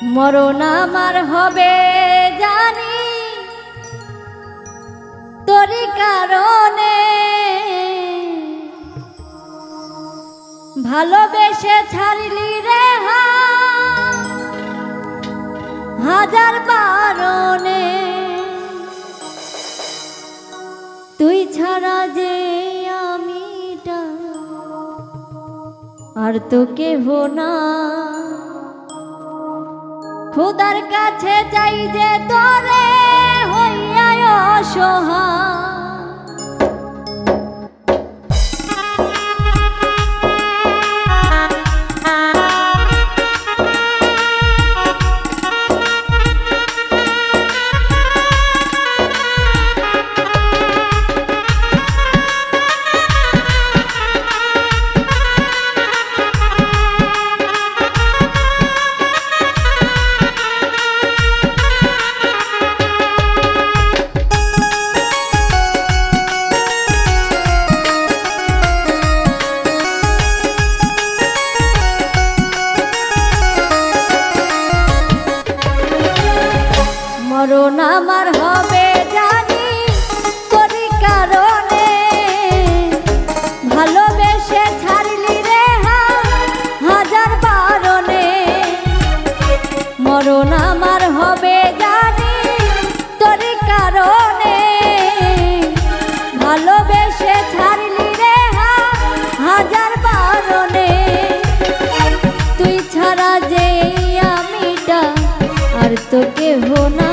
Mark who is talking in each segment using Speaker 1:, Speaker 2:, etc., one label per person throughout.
Speaker 1: মরণ আমার হবে জানি তোরি কারণে, ভালোবেসে ছাড়লি রে হাজার বারণে। তুই ছাড়া যে আমিটা আর তো কেহ না, খুদার কাছে যাই যে তোরে হইয়া অসহায়। মরণ আমার হবে জানি তোরি কারণে, ভালোবেসে ছাড়লি রে হাজার বারণে। মরণ আমার হবে জানি তোরি কারণে, ভালোবেসে ছাড়লি রে হাজার বারণে। তুই ছাড়া যে আমিটা আর তো কেহ না,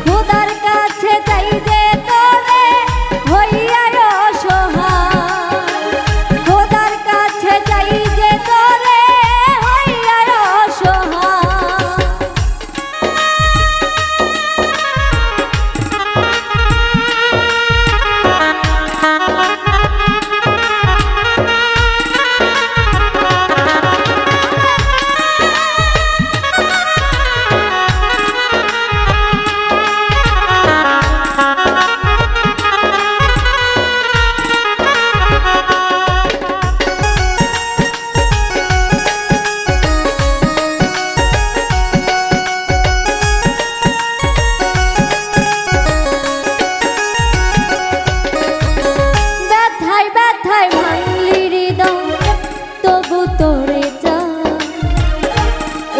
Speaker 1: খুদার কাছে যাই যে তোরে হইয়া অসহায়। খুদার কাছে যাই যে তোরে হইয়া অসহায়।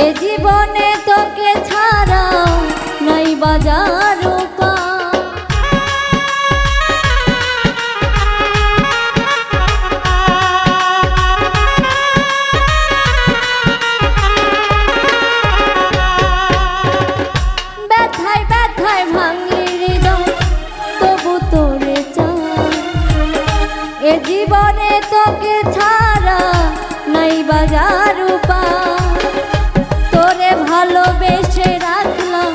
Speaker 1: এ জীবনে তোকে ছাড়া নাই বাজার ব্যথায় ব্যথায় ভাঙলি হৃদয় তবু তোরে চাই। এ জীবনে তোকে ছাড়া নাই বাজার তোরে ভালোবেসে রাখলাম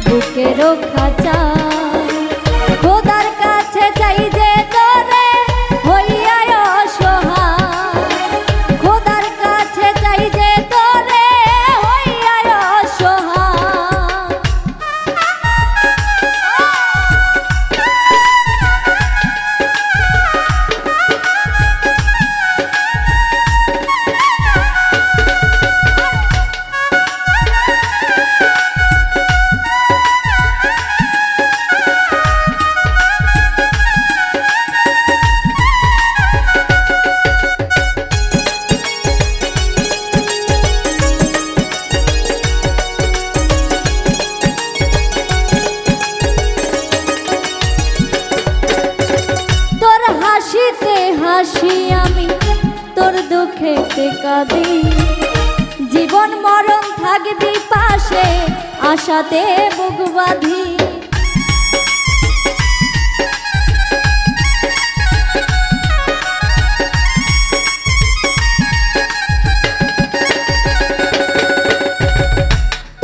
Speaker 1: বুকের খাঁচা। খোদার কাছে চাই যে তোরে হইয়া অসহায়। খোদার কাছে চাই যে তোরে হইয়া অসহায়। হাসি আমি তোর দুঃখেতে কাঁদি, জীবন মরণ থাকবি পাশে আশাতে বুক বাঁধি।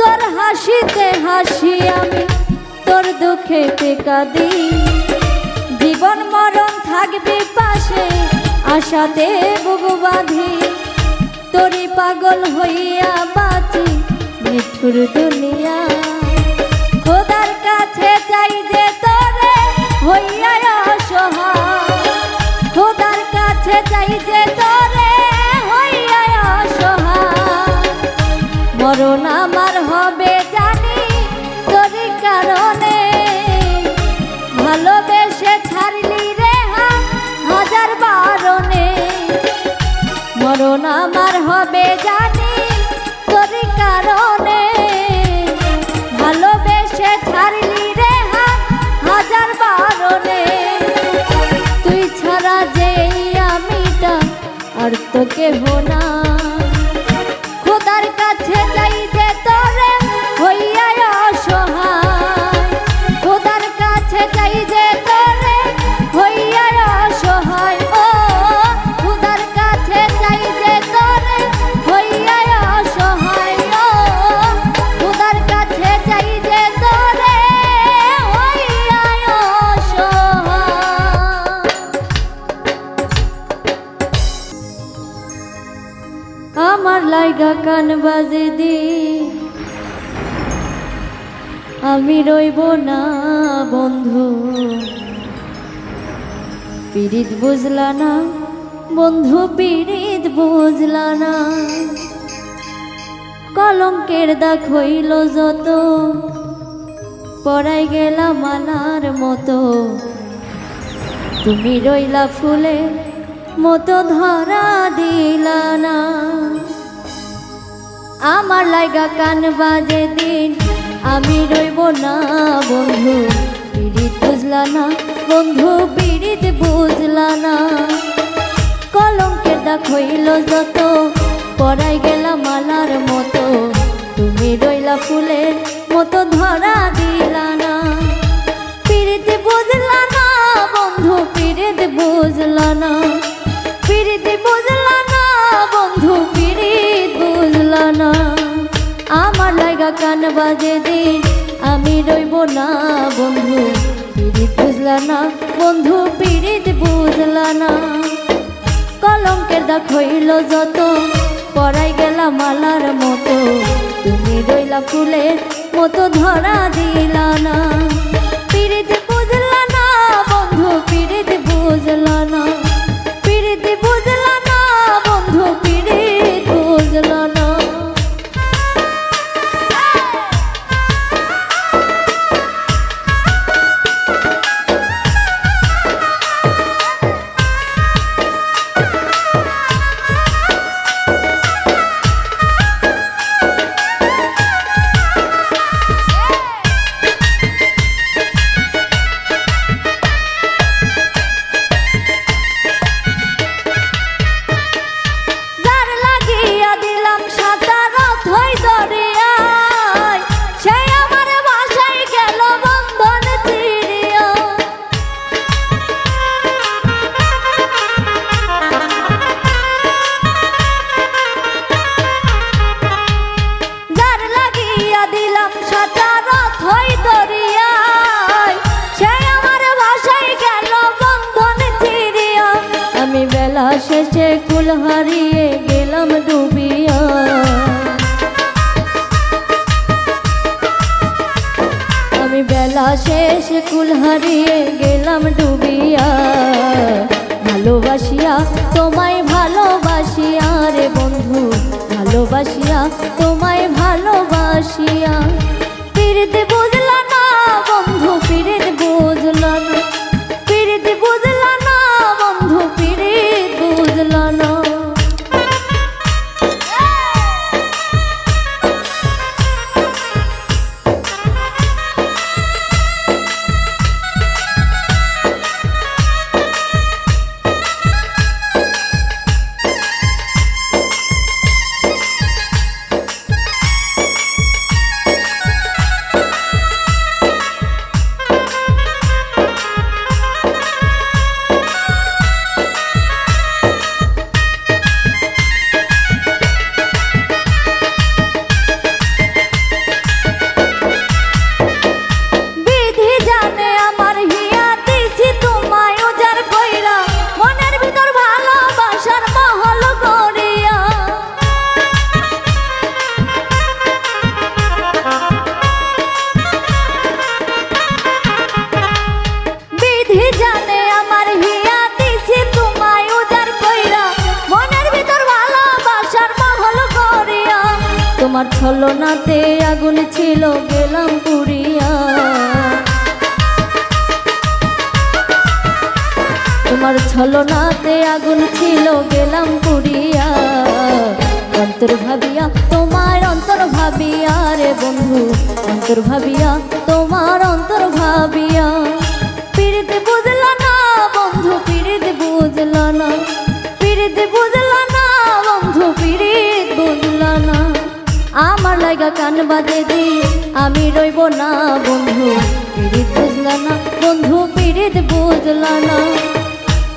Speaker 1: তোর হাসিতে হাসি আমি তোর দুঃখেতে কাঁদি, জীবন মরণ থাকবি পাশে আশাতে বুক বাঁধি। তোরি পাগল হইয়া বাঁচি নিঠুর দুনিয়া। খোদার কাছে চাই যে তোরে হইয়া অসহায়। খোদার কাছে চাই যে তোরে হইয়া অসহায়। মরণ আমার হবে জানি তোরই কারণে, ভালোবেসে ছাড়লি রে হাজার বারণে। মরণ আমার হবে জানি তোরই কারণে, ভালোবেসে ছাড়লি রে হাজার বারণে। তুই ছাড়া যে আমিটা আর তো কেহ না, খোদার কাছে যাই যে তোরে হইয়া অসহায়, খোদার কাছে যাই যে তোরে হইয়া অসহায়। ও খোদার কাছে যাই যে তোরে হইয়া অসহায়, ও খোদার কাছে যাই যে তোরে হইয়া অসহায়। আমার লাইগা কান বাজে দি আমি রইব না বন্ধু, পীড়িত বুঝলা না বন্ধু, পীড়িত বুঝলা না। কলঙ্কের দাগ হইল যত, পড়াই গেলাম মালার মতো, তুমি রইলা ফুলের মতো ধরা দিলা না। আমার লাইগা কান বাজে দিন আমি রইব না বন্ধু, পীড়িত বুঝলা না বন্ধু, পীড়িত বুঝলা না। কলঙ্কের দাগ হইল যত, পড়াই গেলাম মালার মতো, তুমি রইলা ফুলের মতো ধরা দিলা না। পীড়িত বুঝলা না বন্ধু, পীড়িত বুঝলা না, পীড়িত বুঝলা না বন্ধু, পীড়িত বুঝলা না। আমার লাইগা কান বাজে দিন আমি রইব না বন্ধু, পীড়িত বুঝলা না বন্ধু, পীড়িত বুঝলা না। কলঙ্কের দাগ হইল যত, পড়াই গেলাম মালার মতো, তুমি রইলা ফুলের মতো ধরা দিলা না। পীড়িত বুঝলা না বন্ধু, পীড়িত বুঝলা না, পীড়িত বুঝলা না বন্ধু, পীড়িত বুঝলা না। শেষে কুল হারিয়ে গেলাম ডুবিয়া, আমি বেলা শেষে কুল হারিয়ে গেলাম ডুবিয়া। ভালোবাসিয়া তোমায় ভালোবাসিয়া রে বন্ধু, ভালোবাসিয়া তোমায় ভালোবাসিয়া। পীড়িত বুঝলা না বন্ধু, পীড়িত বুঝলা না, পীড়িত বুঝলা না বন্ধু, পীড়িত বুঝলা না। তোমার ছলনাতে আগুন ছিল গেলাম পুড়িয়া, তোমার ছলনাতে আগুন ছিল গেলাম পুড়িয়া। অন্তর ভাবিয়া তোমার অন্তর ভাবিয়া রে বন্ধু, অন্তর ভাবিয়া তোমার অন্তর ভাবিয়া। পিরিত বুঝলা না বন্ধু, পিরিত বুঝলা না, পিরিত বুঝলা না বন্ধু, পিরিত বুঝলা না। আমার লাগা কান বাজে দি আমি রইব না বন্ধু, পিরিত বুঝলা না বন্ধু, পিরিত বুঝলা না।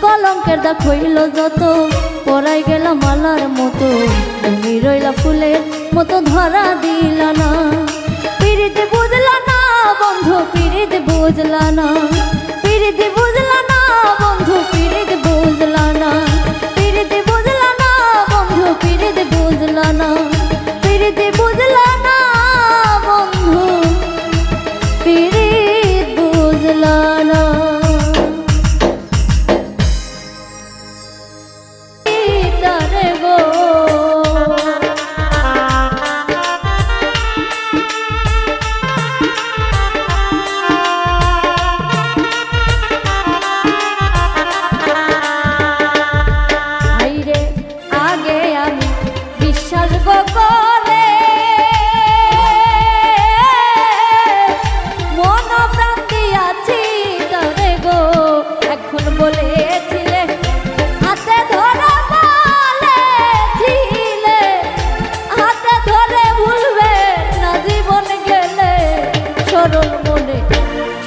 Speaker 1: কলঙ্কের দাগ হইল যত পরাই গেলাম মালার মতো, তুমি রইলা ফুলের মতো ধরা দিলা না। পিরিত বুঝলা না বন্ধু, পিরিত বুঝলা না, পিরিত বুঝলা না বন্ধু, পিরিত বুঝলা না, পিরিত বুঝলা না বন্ধু, পিরিত বুঝলা না, পিরিত বুঝলা না বন্ধু, পিরিত বুঝলা না।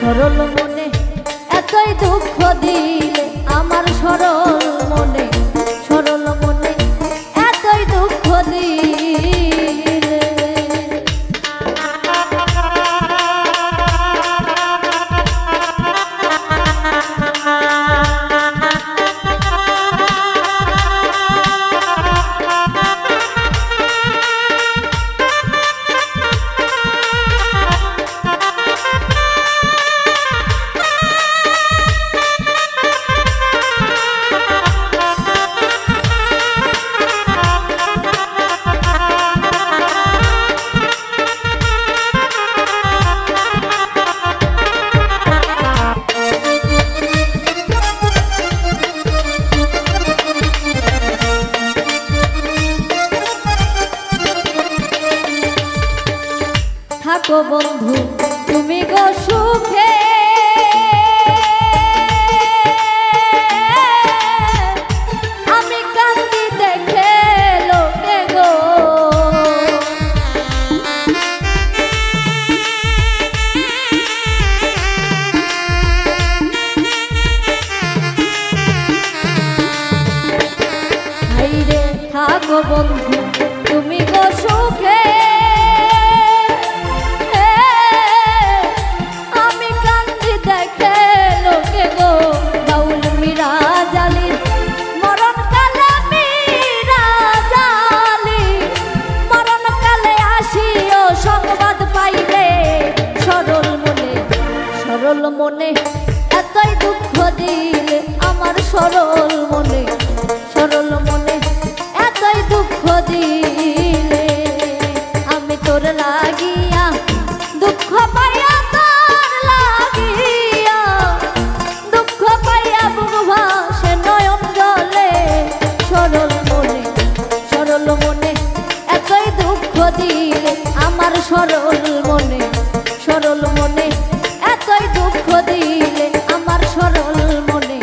Speaker 1: সরল মনে এতই দুঃখ দিলে আমার, সরল মনে, সরল মনে এতই দুঃখ দিলে। থাকো বন্ধু তুমি গো সুখে, আমি কান্দি দেখে লোকে গো। হাইরে থাকো বন্ধু তুমি গো সুখে, সরল মনে এতই দুঃখ দিলে আমার, সরল মনে, সরল মনে এতই দুঃখ দিলে। আমি তোর লাগিয়া দুঃখ পাইয়া, তোর লাগিয়া দুঃখ পাইয়া বুক ভাসে নয়ন জলে। সরল মনে, সরল মনে এতই দুঃখ দিলে আমার, সরল মনে, সরল মনে এতই দুঃখ দিলে আমার, সরল মনে,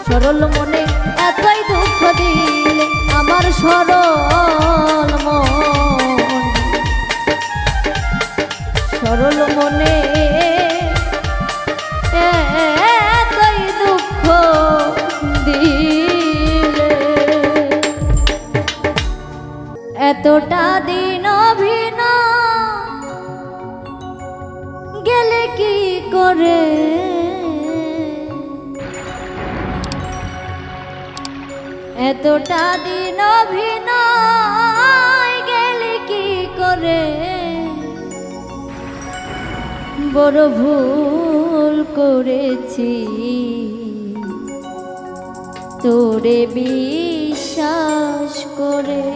Speaker 1: সরল মনে এতই দুঃখ দিলে আমার, সরল মন, সরল মনে এতই দুঃখ দিলে। এতটা দিন অভিনয় গেলে কি করে, এতটা দিন অভিনয় গেলে কি করে। বড় ভুল করেছি তোরে বিশ্বাস করে।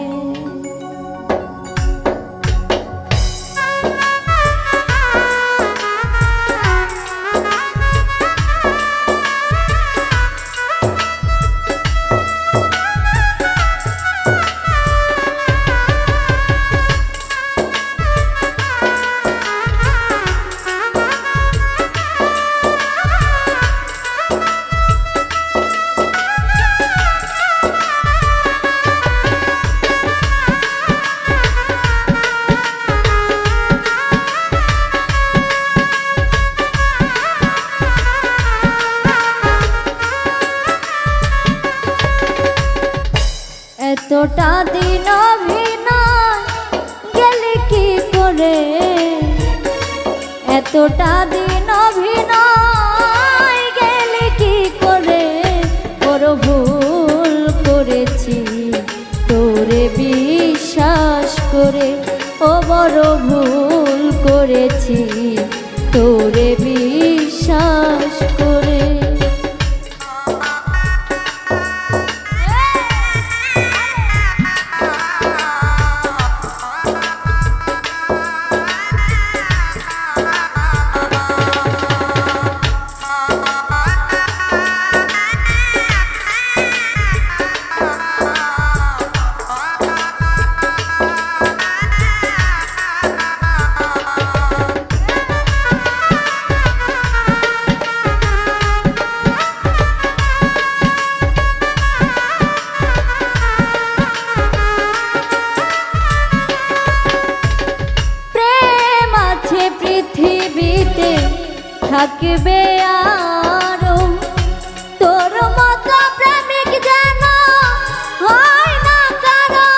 Speaker 1: করে এতটা দিন অভিনয় গেলে কি করে বড় ভুল করেছি তোরে বিশ্বাস করে ও বড় ভুল করেছি তোরে বিশ্বাস করে পৃথিবীতে থাকবে আরো তোর মতো প্রেমিক যেন হয় না কারো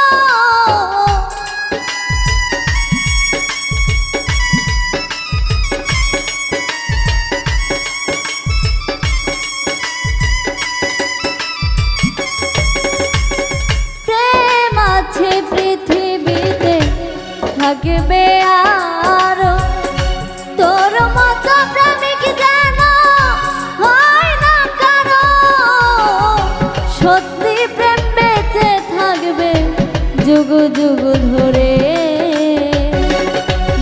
Speaker 1: প্রেম আছে পৃথিবীতে থাকবে আরো তোর মতো প্রেমিক যেন হয় না কারো সত্যি প্রেম বেঁচে থাকবে যুগ যুগ ধরে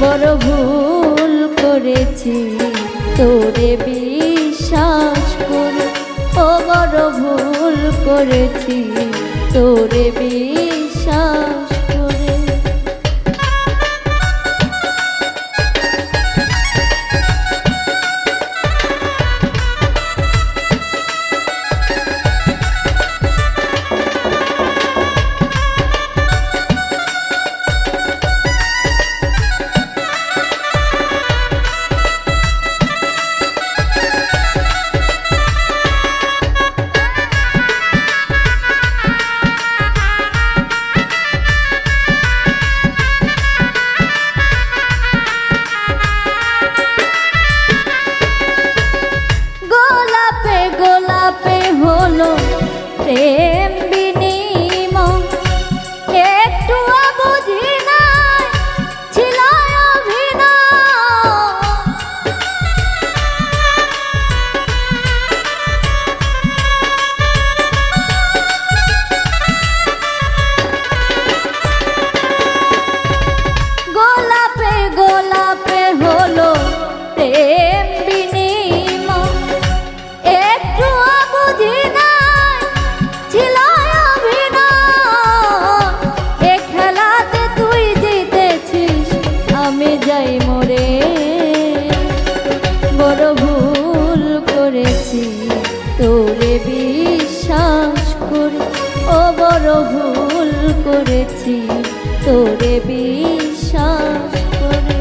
Speaker 1: বড় ভুল করেছি তোরে বিশ্বাস করে ও বড় ভুল করেছি তোরে বিশ্বাস করে গোলাপে হলো প্রেম বিনিময় একটু বুঝি না ছিল গোলাপে গোলাপে হলো প্রেম বিনিময় একটু বুঝি না ছিল এ খেলাতে তুই জিতেছিস আমি যাই মরে বড় ভুল করেছি তোরে বিশ্বাস করে ও বড় ভুল করেছি তোরে বিশ্বাস করে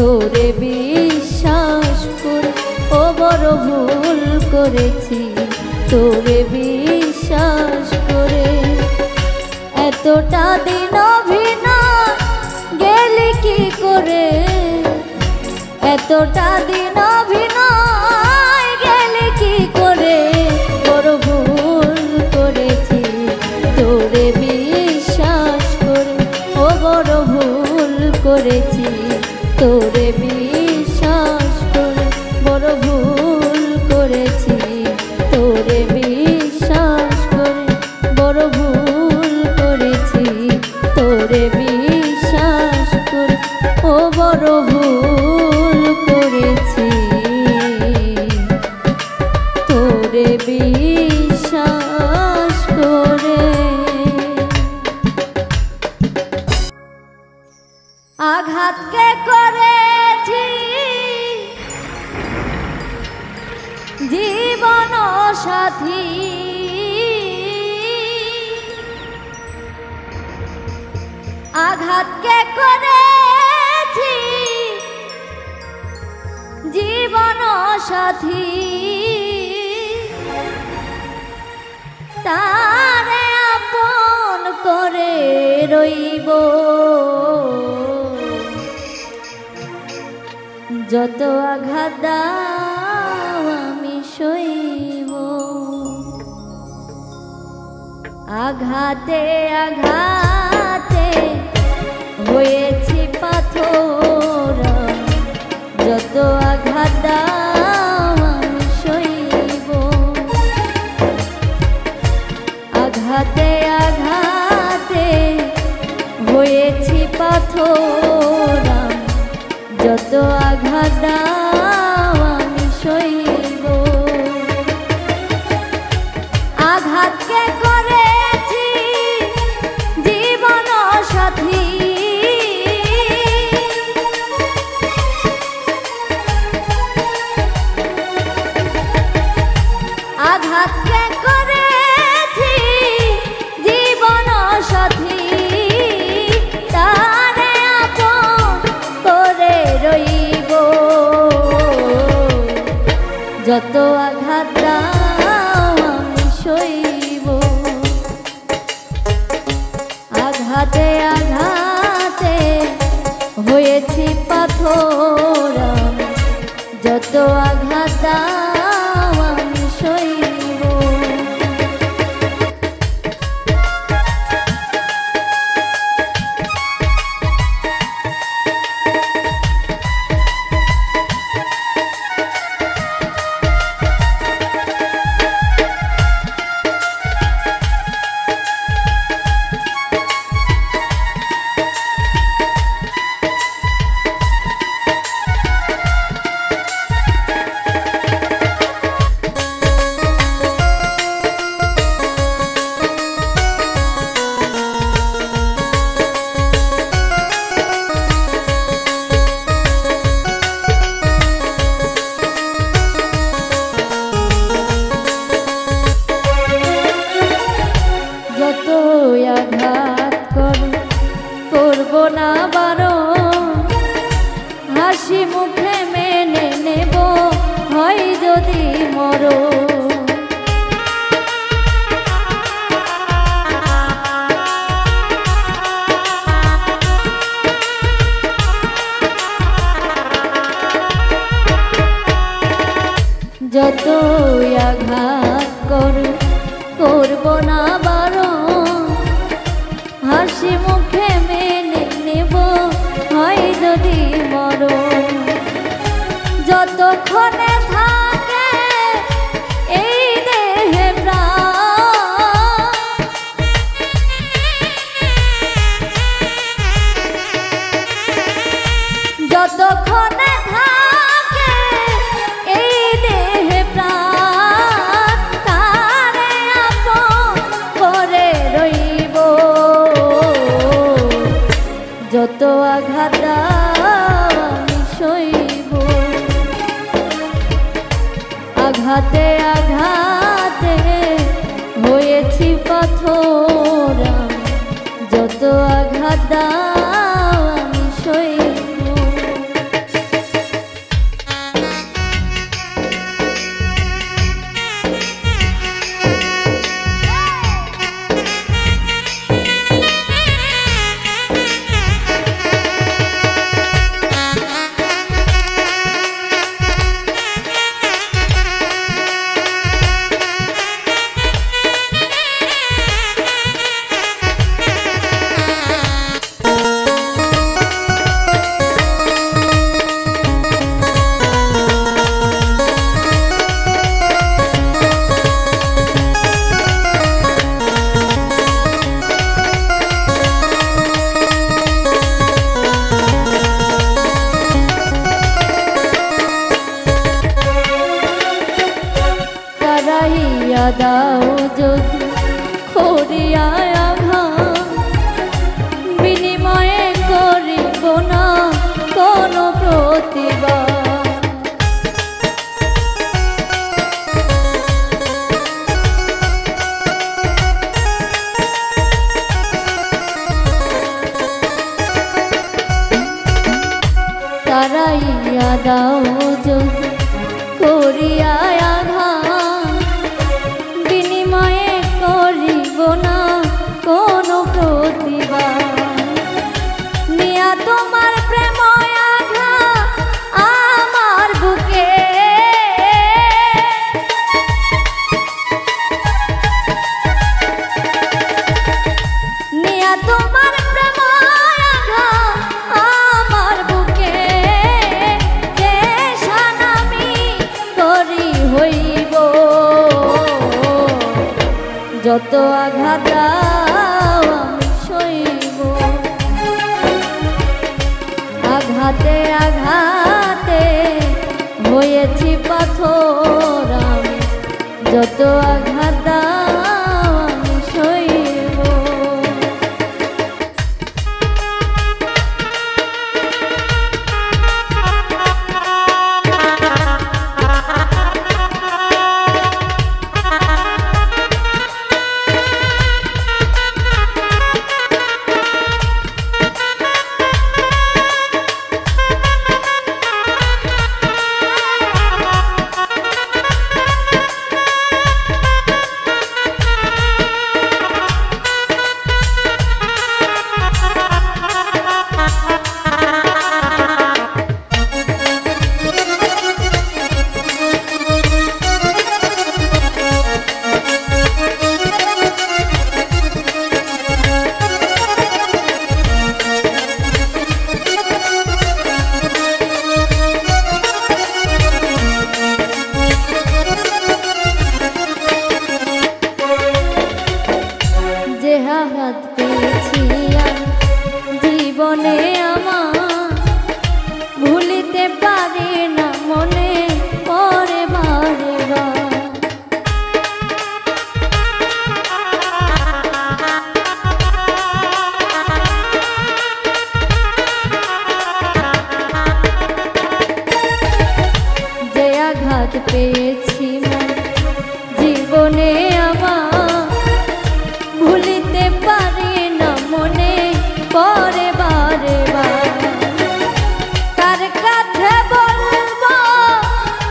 Speaker 1: তোরে বিশ্বাস করে ও বড় ভুল করেছি তোরে বিশ্বাস করে। এতটা দিন অভিনয় গেলি কি করে, এতটা দিন অভিনয় গেলি কি করে, বড় ভুল করেছি তোরে বিশ্বাস করে ও বড় ভুল করেছি তোরে বিশ্বাস করে, বড় ভুল করেছি তোরে বিশ্বাস করে, বড় ভুল করেছি তোরে বিশ্বাস করে ও বড় ভুল করেছি তোরে বিশ্বাস করে। আঘাত কে করেছি জীবন সাথী, আঘাত কে করেছি জীবন সাথী, তারে আপন করে রইব যত আঘাত দাও আমি সইব। আঘাতে আঘাতে হয়েছি পাথর, যত আঘাত দাও আমি সইব। আঘাতে আঘাতে হয়েছি পাথর, যত আঘাত দাও আমি সইব। আঘাতকে করেছি জীবন সাথী, আঘাতকে করেছি জীবন সাথী, তারে আপন করে রইব যত আঘাত দাও আমি সইব। আঘাতে আঘাতে হয়েছি পাথর, যত আঘাত দাও আমি সইব। আঘাত করব না বারণ, হাসি মুখে মেনে নেব হয় যদি মরণ। যত আঘাত করব না বারণ, হাসি মুখে মেনে নেব হয় যদি মরণ। যতক্ষণে থাকে এই দেহে প্রাণ, যতক্ষণে থাকে এই দেহে প্রাণ, তারে আপন করে রইব যত আঘাত দাও আমি সইব। আঘাতে আঘাতে হয়েছি পাথর, যত আঘাত দাও আমি সইব। দাও যদি করিয়া আঘাত, বিনিময়ে করিব না কোনো প্রতিবাদ। তারাইয়া দাও যদি করিয়া আঘাত, বিনিময়ে করিব না কোনো প্রতিবাদ। নিয়া তোমার প্রেম আঘাত আমার বুকে, নিয়া তোমার প্রেম আঘাত আমার বুকে, দেশান আমি করি হইব। যত আঘাত দাও আমি সইব, আঘাতে আঘাতে হয়েছি পাথর আমি। যত আঘাত দাও আমি সইব। আঘাত পেয়েছি জীবনে আমার, ভুলিতে পারি না মনে পড়ে বারে বার। যে আঘাত পেয়েছি জীবনে আমার, ভুলিতে পারি না মনে পড়ে বারে বার। কার কাছে বলবো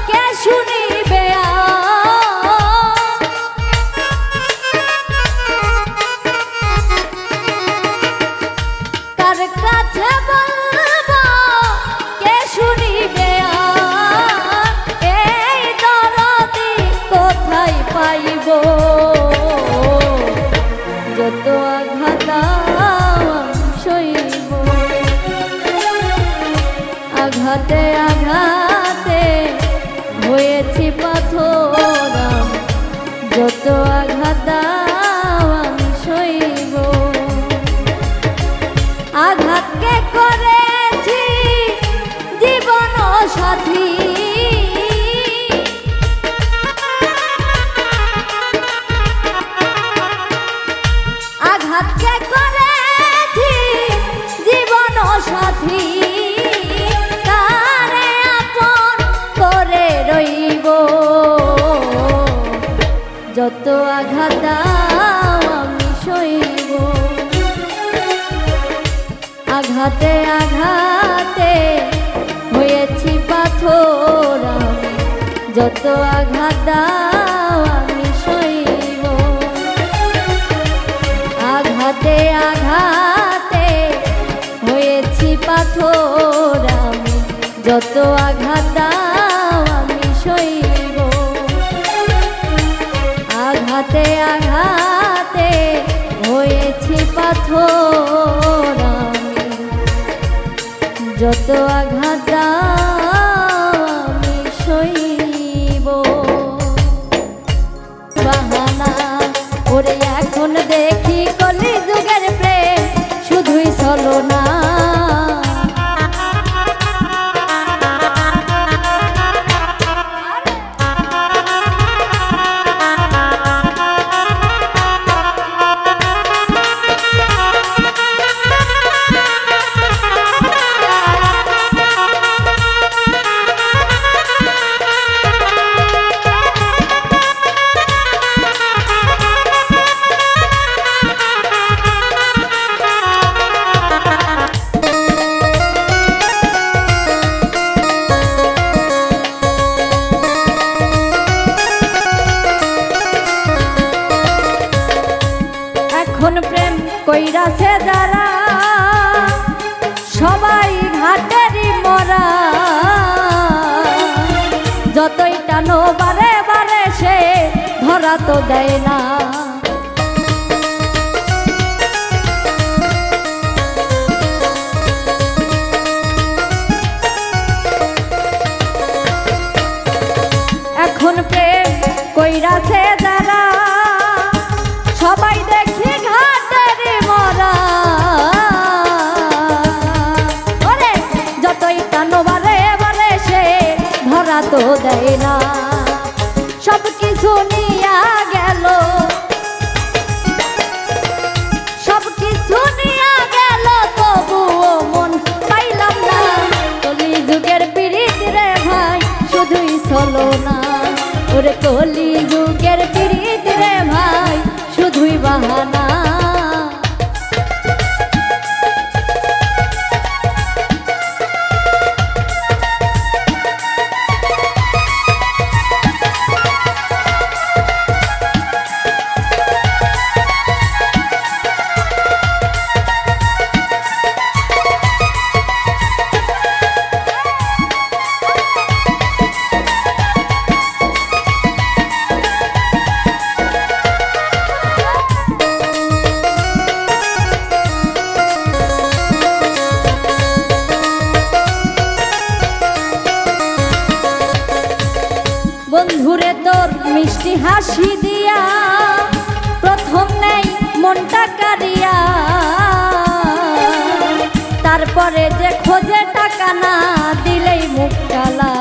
Speaker 1: কে শুনিবে, কার কাছে বলবো কে শুনিবে, এই দরদি কোথায় পাইব। যত আঘাত সইব, আঘাতে আঘাতে হয়েছি পাথর। যত আঘাত আমি সইব, আঘাতকে করেছি জীবন সাথী। আঘাতকে করেছি জীবন সাথী, তারে আপন করে রইব। যত আঘাত আমি সইব, আঘাতে আঘাতে হয়েছি পাথর। যত আঘাত আমি সইব, আঘাতে আঘাতে হয়েছি পাথর আমি। যত আঘাত আমি সইব, আঘাতে আঘাতে হয়েছি পাথর আমি। যত আঘাত আমি সইব। বাহানা ওরে এখন দেখি কলি যুগের প্রেম শুধুই চলো না। যতই টানো বারে বারে সে ধরা তো দেয় না। এখন প্রেম কইরাছে যারা সবাই দেখি ঘাটের মরা, ওরে যতই টানো বারে বারে সে ধরা তো দেয় না। সব কিছু নিয়া গেল, সব কিছু নিয়া গেল, তবুও মন পাইলাম না। কলি যুগের পিরিত রে ভাই শুধুই চলো না, ওরে কলি যুগের পিরিত রে ভাই শুধুই বাহানা। বন্ধুরে তোর মিষ্টি হাসি দিয়া প্রথম নেই মনটা কারিয়া, তারপরে যে খোঁজে টাকা না দিলেই মুখ কালা।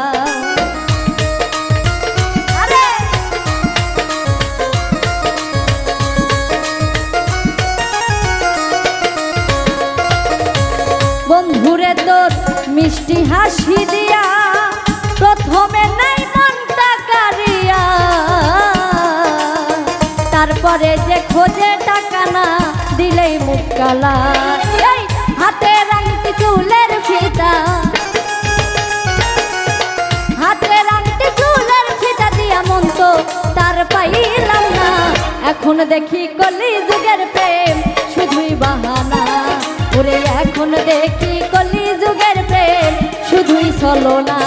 Speaker 1: বন্ধুরে তোর মিষ্টি হাসি দিয়া প্রথমে নেই মনটা কারিয়া, তারপরে যে খোঁজে টাকা না দিলেই মুখ কালা। এই হাতের আংটি চুলের ফিতা, হাতের আংটি চুলের ফিতা দিয়া মন তো তার পাইলাম না। এখন দেখি কলি যুগের প্রেম শুধুই বাহানা, ওরে এখন দেখি কলি যুগের প্রেম শুধুই চলো না।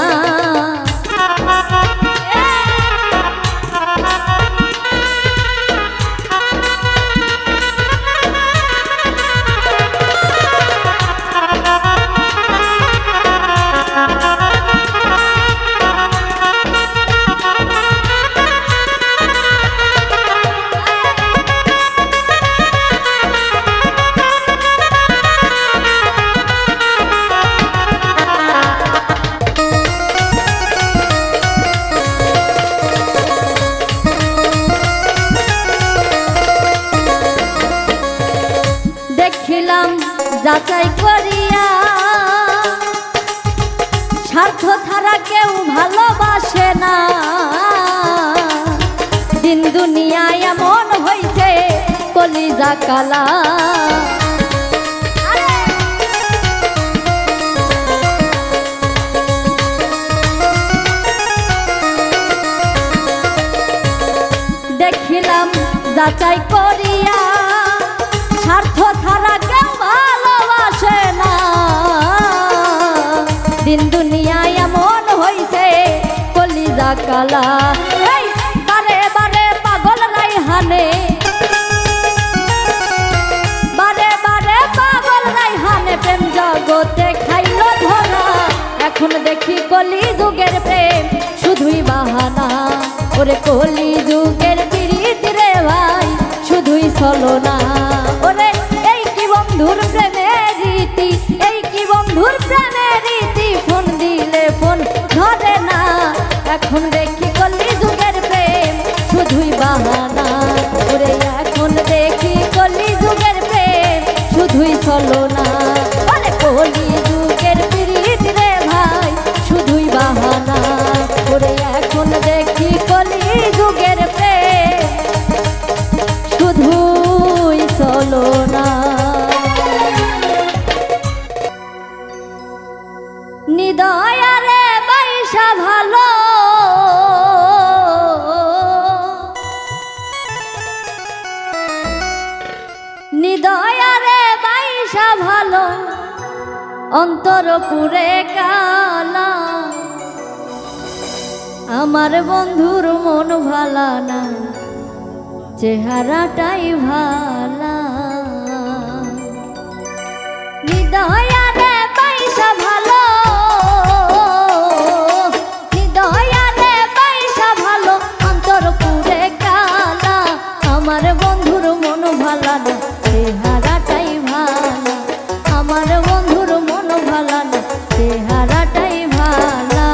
Speaker 1: দেখিলাম যাচাই করিয়া স্বার্থ ছাড়া কেউ ভালোবাসে না। দিন দুনিয়ায় এমন হইছে কলিজা কালা। দেখিলাম যাচাই করিয়া স্বার্থ ছাড়া কেউ ভালোবাসে না। দিন দুনিয়ায় এমন হইছে কলিজা কালা। এই বারে বারে পাগল রাইহানে, বারে বারে পাগল রাইহানে প্রেম জগতে খাইলো ধরা। এখন দেখি কলি যুগের প্রেম শুধুই বাহানা, ওরে কলি যুগের পিরিত রে ভাই শুধুই চলো না। ওরে এই কি বন্ধুর প্রেমের রীতি, এই কি বন্ধুর প্রেমের রীতি, ফোন দিলে ফোন ধরে না। এখন দেখি কলি যুগের প্রেম শুধুই বাহানা, ওরে এখন দেখি কলি যুগের প্রেম শুধুই চলো না। ওরে কলি যুগের পিরিত রে ভাই শুধুই বাহানা, ওরে এখন দেখি কলি যুগের প্রেম শুধুই চলো না। নিদয়ারে বাইসা ভালো, নিদয়ারে বাইসা ভালো, অন্তর পুরে কালা। আমার বন্ধুর মন ভালা না, চেহারাটাই ভালা। হৃদয়ারে পয়সা ভালো, হৃদয়ারে পয়সা ভালো, অন্তর পুরে কালা। আমার বন্ধুর মন ভালা না, চেহারাটাই ভালা। আমার বন্ধুর মন ভালা না, চেহারাটাই ভালা।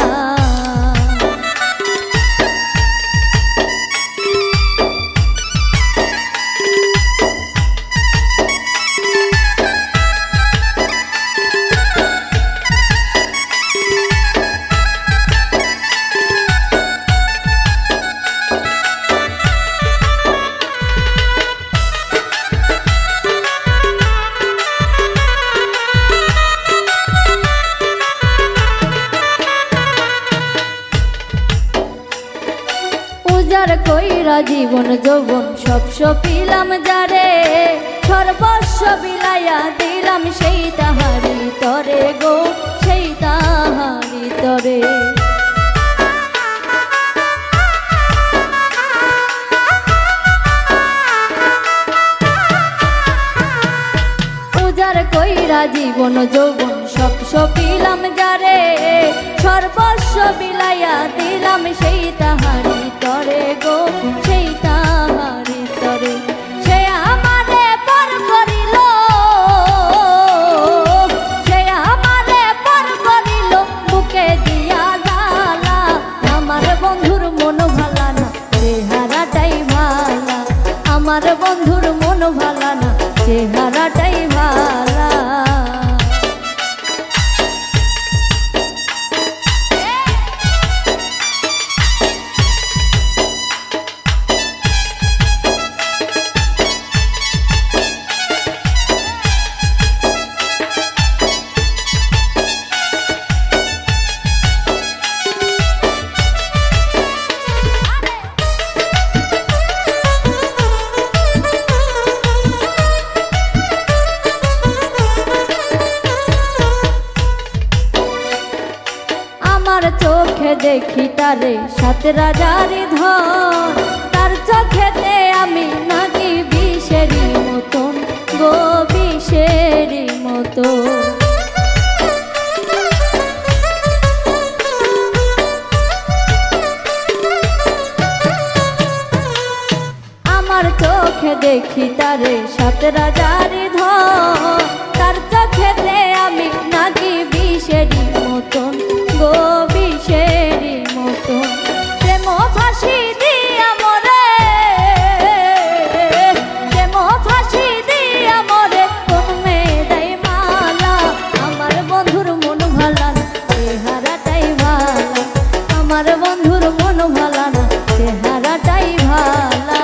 Speaker 1: উজাড় কইরা জীবন যৌবন সব সপিলাম যারে, সর্বস্ব বিলাইয়া দিলাম সেই তাহারি তরে গো, সেই তাহারি তরে। উজাড় কইরা জীবন যৌবন সব সপিলাম যারে, সর্বস্ব বিলাইয়া দিলাম সেই তাহারি তরে গো, সেই তাহারি তরে। সে আমারে পর করিল, সে আমারে পর করিল বুকে দিয়া জ্বালা। আমার বন্ধুর মন ভালা না, চেহারাটাই ভালা। আমার বন্ধুর মন ভালা না, চেহারাটাই ভালা। আমার চোখে দেখি তারে সাত রাজার ধন, তার চোখেতে আমি নাকি বিষেরই মতন গো, বিষেরই মতো। আমার চোখে দেখি তারে সাত রাজার ধন, তার চোখেতে আমি নাকি বিষেরই মতন গো, বিষেরই মতন। প্রেম ফাঁসি দিয়া মরে, প্রেম ফাঁসি দিয়া মরে কোন মেয়েদাই মালা। আমার বন্ধুর মন ভালা না, চেহারাটাই ভালা। আমার বন্ধুর মন ভালা না, চেহারাটাই ভালা।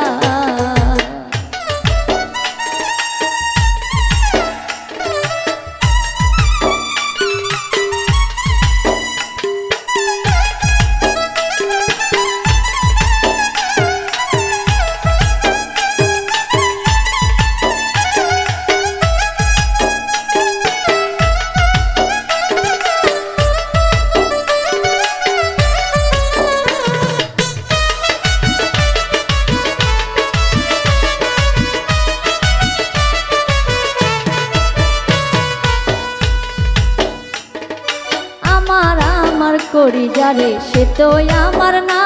Speaker 1: আমার করি যারে সে তো আমার না,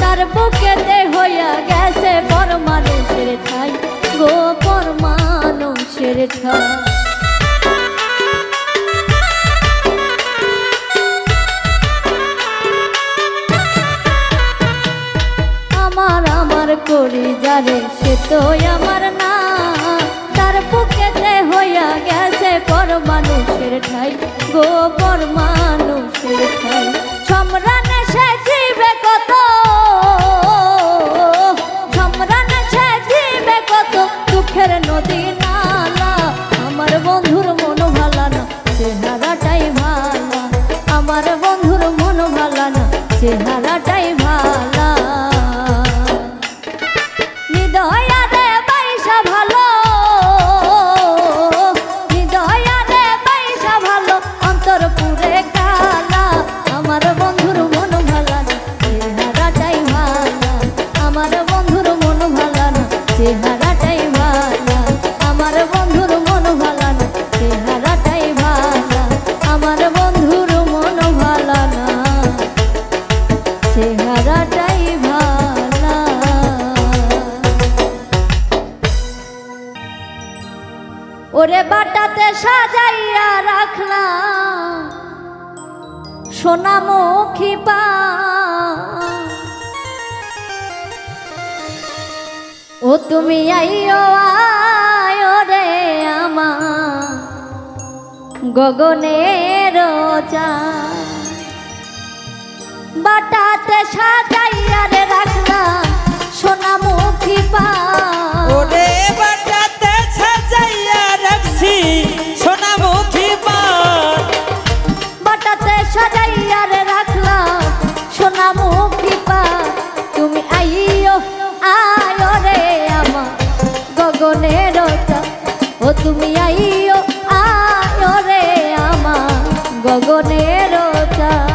Speaker 1: তার বুকেতে হইয়া গেছে পর মানুষের ঠাই গো, পর মানুষের ঠাই। আমার করি যারে সে তো আমার না, তার বুকেতে হইয়া গেছে পর মানুষের ঠাই গো, পর মানুষের ঠাই। সম্রানে সে জীবে কত, সম্রানে সে জীবে কত দুঃখের নদী নালা। আমার বন্ধুর মন ভালা না, চেহারাটাই ভালা। আমার বন্ধুর মন ভালা না, চেহারাটাই ভালা। হৃদয়ারে পয়সা ভালো, হৃদয়ারে পয়সা ভালো, অন্তর পুরে কালা। আমার চেহারাটাই ভালা। ওরে বাটাতে সাজাইয়া রাখলাম সোনামুখী পা, ও তুমি আইও আয়ো রে আমার গগনের চাঁদ। বাটাতে সাজাইয়া রে রাখলাম সোনামুখী পা,
Speaker 2: ওরে বাটাতে সাজাইয়া রাখছি সোনামুখী পা,
Speaker 1: বাটাতে সাজাইয়া রে রাখলাম সোনামুখী পা। তুমি আইও আয়ো রে আমার গগনের চাঁদ, ও তুমি আইও আয়ো রে আমার গগনের চাঁদ।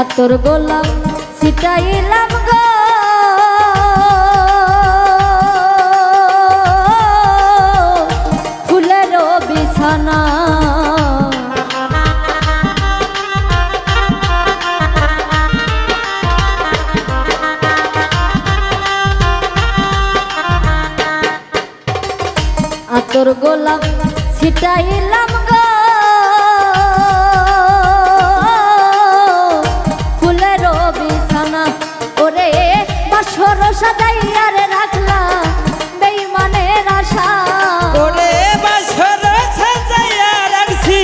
Speaker 1: আতর গোলাপ ছিটাইলাম গো ফুলের বিছানা, আতর গোলাপ ছিটাইলাম গো সাজাইয়া রে রাখলাম বেঈমানের আশা,
Speaker 2: ওরে বাসর সাজাইয়া রাখছি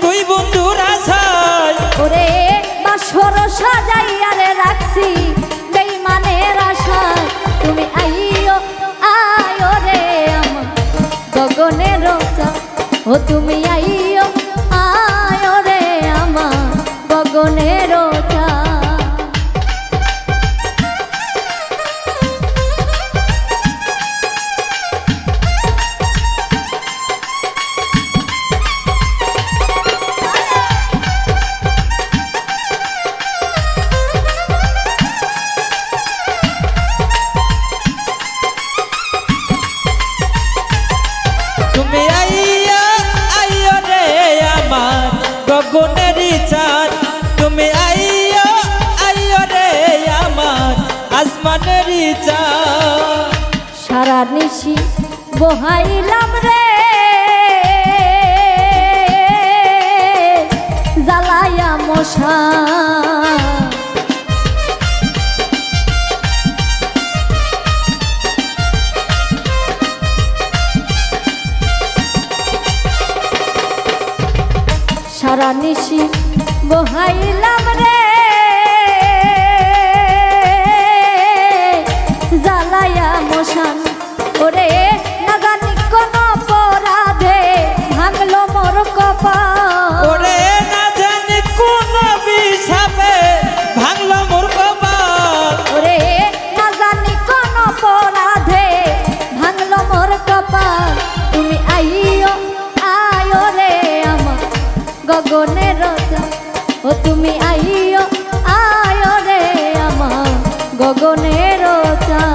Speaker 2: তুই বন্ধুর আশায়,
Speaker 1: ওরে বাসর সাজাইয়া রে রাখছি বেঈমানের আশা। তুমি আইও আয়ো রে আমার গগনের চাঁদ, ও তুমি আইও আয়ো রে আমার গগনের চাঁদ।
Speaker 2: তুমি আইয়া আইও রে আমার গগনেরই চাঁদ, তুমি আইয়া আইও রে আমার আসমানেরই চাঁদ।
Speaker 1: সারা নিশি বহাইলাম রে জ্বালায়া মশা, সারা নিশি বহাইলাম রে জ্বালায়া মশান। ওরে না জানি কোন অপরাধে ভাঙলো মোর কপাল,
Speaker 2: ওরে না জানি কোন বিষাপে ভাঙলো মোর কপাল,
Speaker 1: ওরে না জানি কোন অপরাধে ভাঙলো মোর কপাল। তুমি আইও আয়ো রে আমার গগনের চাঁদ, ও তুমি আইও আয়ো রে আমার গগনের চাঁদ।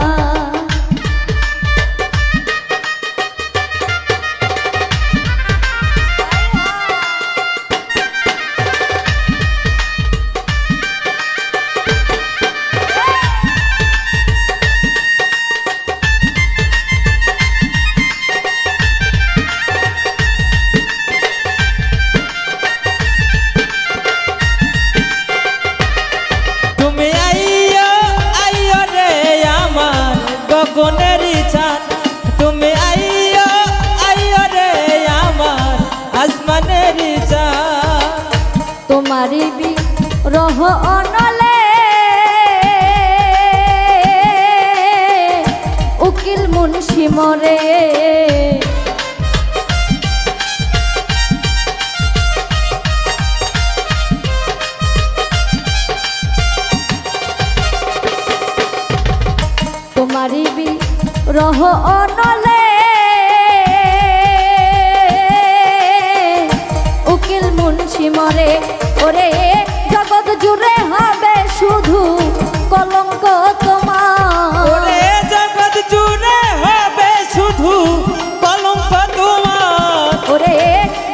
Speaker 2: গগনেরই চাঁদ, তুমি আইও আইও রে আমার আসমানেরই চাঁদ।
Speaker 1: তোমারি বিরহ অনলে উকিল মুন্সি মরে, বিরহ অনলে উকিল মুন্সি মরে ওরে জগৎ জুড়ে হবে শুধু কলঙ্ক তোমার
Speaker 2: ওরে জগৎ জুড়ে হবে শুধু কলঙ্ক তোমার
Speaker 1: ওরে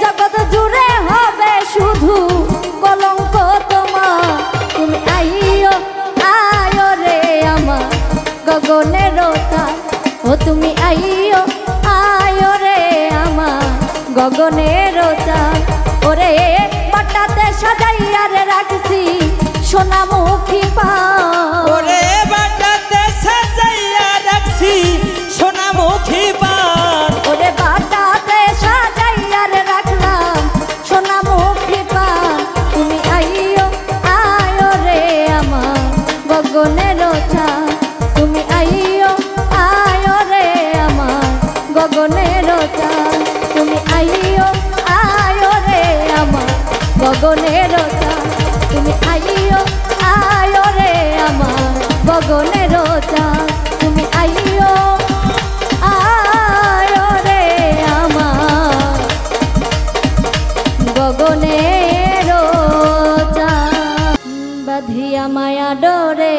Speaker 1: জগৎ জুড়ে হবে শুধু কলঙ্ক তোমার তুমি আইও আয়ো রে আমার গগনের তার ও তুমি আইও আয়ো রে আমার গগনের তার ওরে বাটাতে সাজাইয়া রে রাখছি সোনামুখী পা
Speaker 2: ওরে বাটাতে সাজাইয়া রাখছি সোনামুখী পান
Speaker 1: ওরে বাটাতে সাজাইয়া রে রাখলাম সোনামুখী পা তুমি আইও আয়ো রে আমার গগনের চাঁদ তুমি আইও আয়ো রে আমার গগনের চাঁদ তুমি আইও আয়ো রে আমার গগনের চাঁদ তুমি আইও আয়ো রে আমার গগনের চাঁদ তুমি আইও আয়ো রে আমার গগনের চাঁদ বাঁধিয়া মায়া ডোরে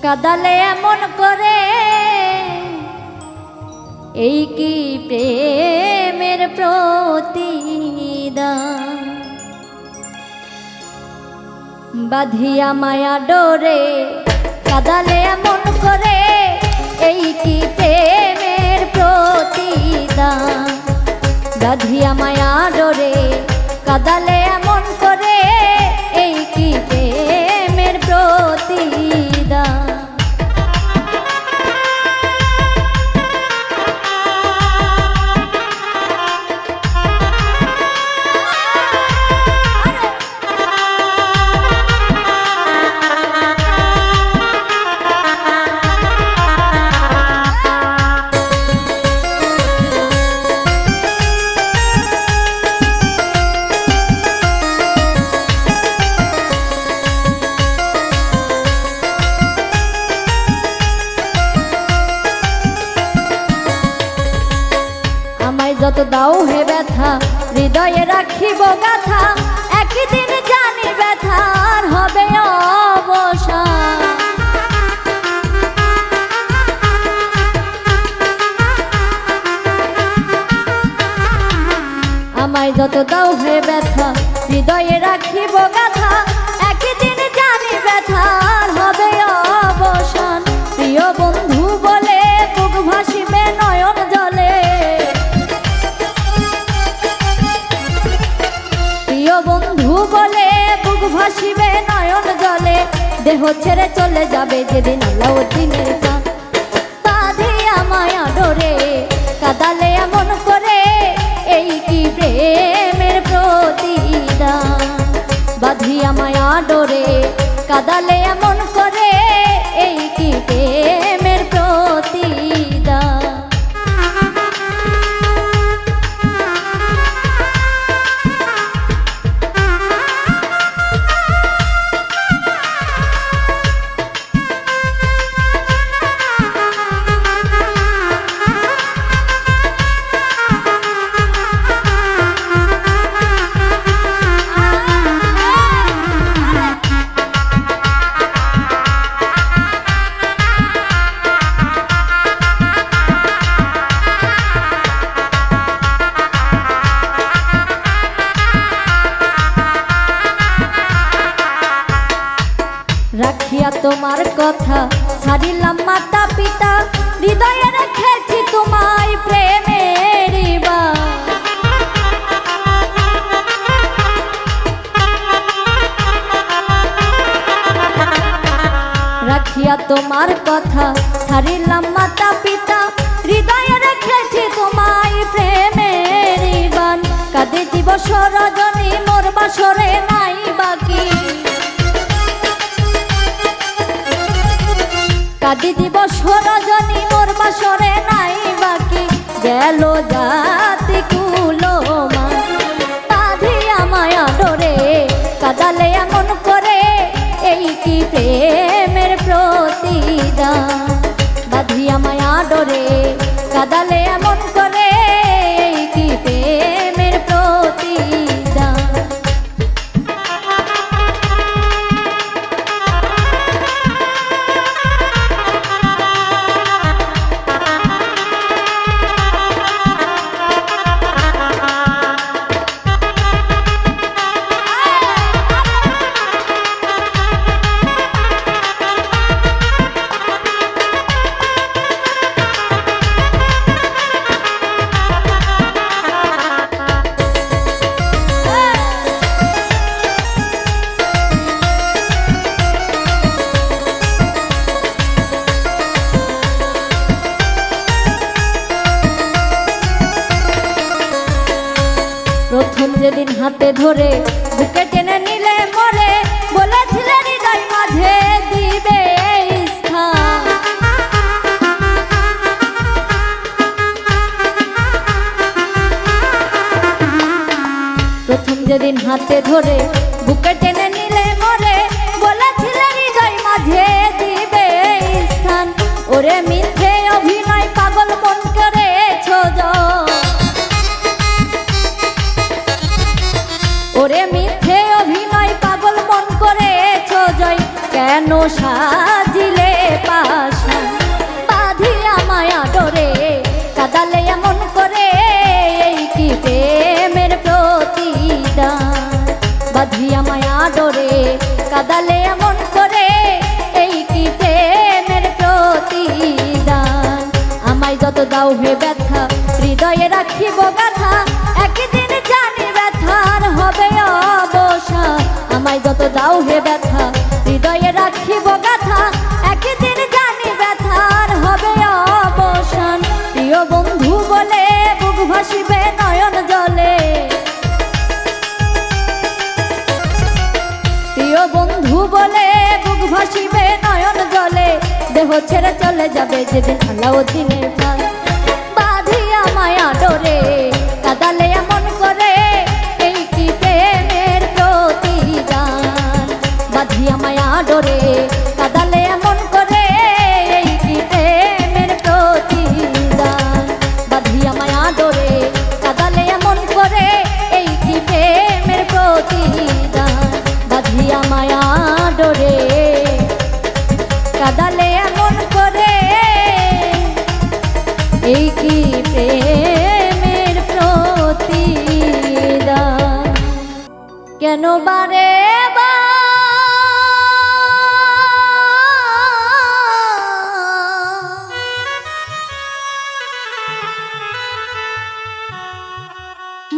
Speaker 1: কাদালে এমন করে এই কি প্রেমের প্রতিদান বাঁধিয়া মায়া ডোরে কাদালে এমন করে এই কি প্রেমের প্রতিদান বাঁধিয়া মায়া ডোরে কাদালে এমন করে এই কি প্রেমের প্রতিদান যত দাও হে ব্যথা হৃদয়ে রাখিব গাথা একদিন জানি ব্যথার হবে অবসান আমায় যত দাও হে ব্যথা হৃদয়ে রাখিব গাথা একদিন জানি ব্যথার হবে অবসান প্রিয় বন্ধু বলে বুক ভাসিবে নয়ন জলে বন্ধু বলে বুক ভাসিবে নয়ন জলে দেহ ছেড়ে চলে যাবে যেদিন আলাউদ্দিনের চাঁদ বাঁধিয়া মায়া ডোরে কাদালে এমন করে এই কি প্রেমের প্রতিদান বাঁধিয়া মায়া ডোরে কাদালে এমন করে এই কি প্রেমের প্রতিদান রাখিয়া তোমার কথা ছাড়িলাম মাতা পিতা হৃদয়ে রেখেছি তোমায় প্রেমের রাখিয়া তোমার কথা ছাড়িলাম মাতা পিতা হৃদয়ে রেখেছি তোমায় প্রেমের বান কাঁদে দিবস রজনী মোর বাসরে নাই বাকি কাঁদি দিবস রজনী মোর বাসরে নাই বাকি গেল জাতি কুলমা বাঁধিয়া মায়া ডোরে কাদালে এমন করে এই কি প্রেমের প্রতিদান প্রথম যেদিন হাতে ধরে বুকে টেনে নিলে মরে, বলেছিলে হৃদয় মাঝে দিবে স্থান। প্রথম যেদিন হাতে ধরে বুকে টেনে নিলে মরে, বলেছিলে হৃদয় মাঝে দিবে স্থান। ওরে মিথ্যে অভিনয় পাগল মন করেছ জয়, ওরে মিথ্যে অভিনয় পাগল মন করেছ জয়। কেন সাজিলে পাশা বাঁধিয়া মায়া ডোরে, কাদালে এমন করে এই কি প্রেমের প্রতিদান। বাঁধিয়া মায়া ডোরে কাদালে এমন করে এই কি প্রেমের প্রতিদান। আমায় যত দাও হে ব্যথা হৃদয়ে রাখিব গাথা, একদিন জানি ব্যথার হবে অবসান। আমায় যত দাও হে ব্যথা হৃদয়ে রাখিব গাথা, একদিন জানি ব্যথার হবে অবসান। প্রিয় বন্ধু বলে বুক ভাসিবে নয়ন জলে, প্রিয় বন্ধু বলে বুক ভাসিবে নয়ন জলে। দেহ ছেড়ে চলে যাবে যেদিন আলাউদ্দিনের ফাঁদ, বাঁধিয়া মায়া ডোরে কাদালে এমন করে এই কি প্রেমের প্রতিদান। বাঁধিয়া মায়া ডোরে কাদালে এমন করে এই কি প্রেমের প্রতিদান। বাঁধিয়া মায়া ডোরে কাদালে এমন করে এই কি প্রেমের প্রতিদান। বাঁধিয়া মায়া ডোরে কাদালে এমন করে এই কি প্রেমের প্রতিদান। কেন বারে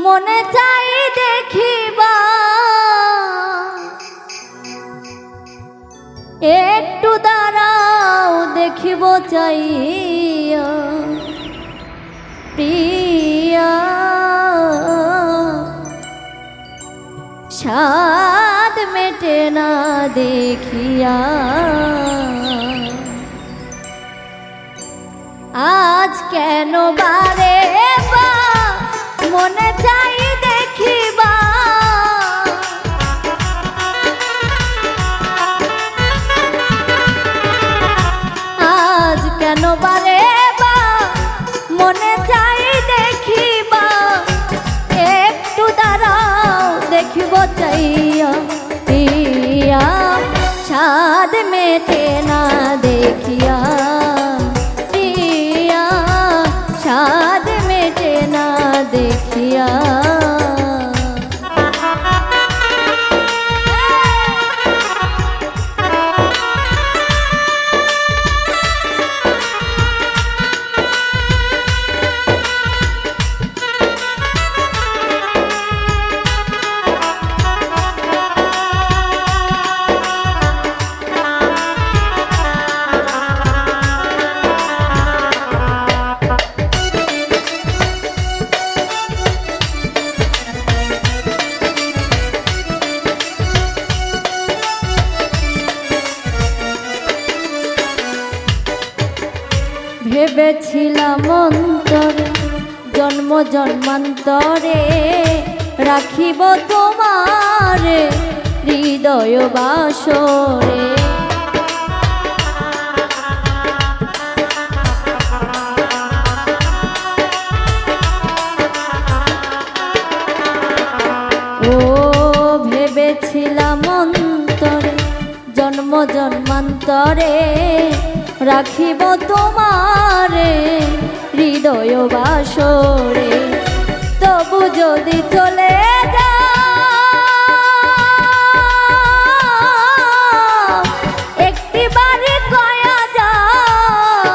Speaker 1: মনে চাই দেখিবা, একটু দাঁড়াও দেখিব চাইয়া প্রিয়া। স্বাদ মেটে না দেখিয়া, আজ কেন বারে বা মনে চাই দেখিবা। আজ কেন বারে বা মনে চাই দেখিবা, একটু দাঁড়াও দেখিব চাইয়া প্রিয়া। স্বাদ মেটে না দেখিয়া প্রিয়া, স্বাদ মেটে না দেখিয়া। ভেবেছিলাম অন্তরে জন্ম জন্মান্তরে রাখিব তোমারে হৃদয় বাসরে। ও ভেবেছিলাম অন্তরে জন্ম জন্মান্তরে রাখিব তোমারে হৃদয় বাসরে। তবু যদি চলে যাও একটি বারে কয়া যাও,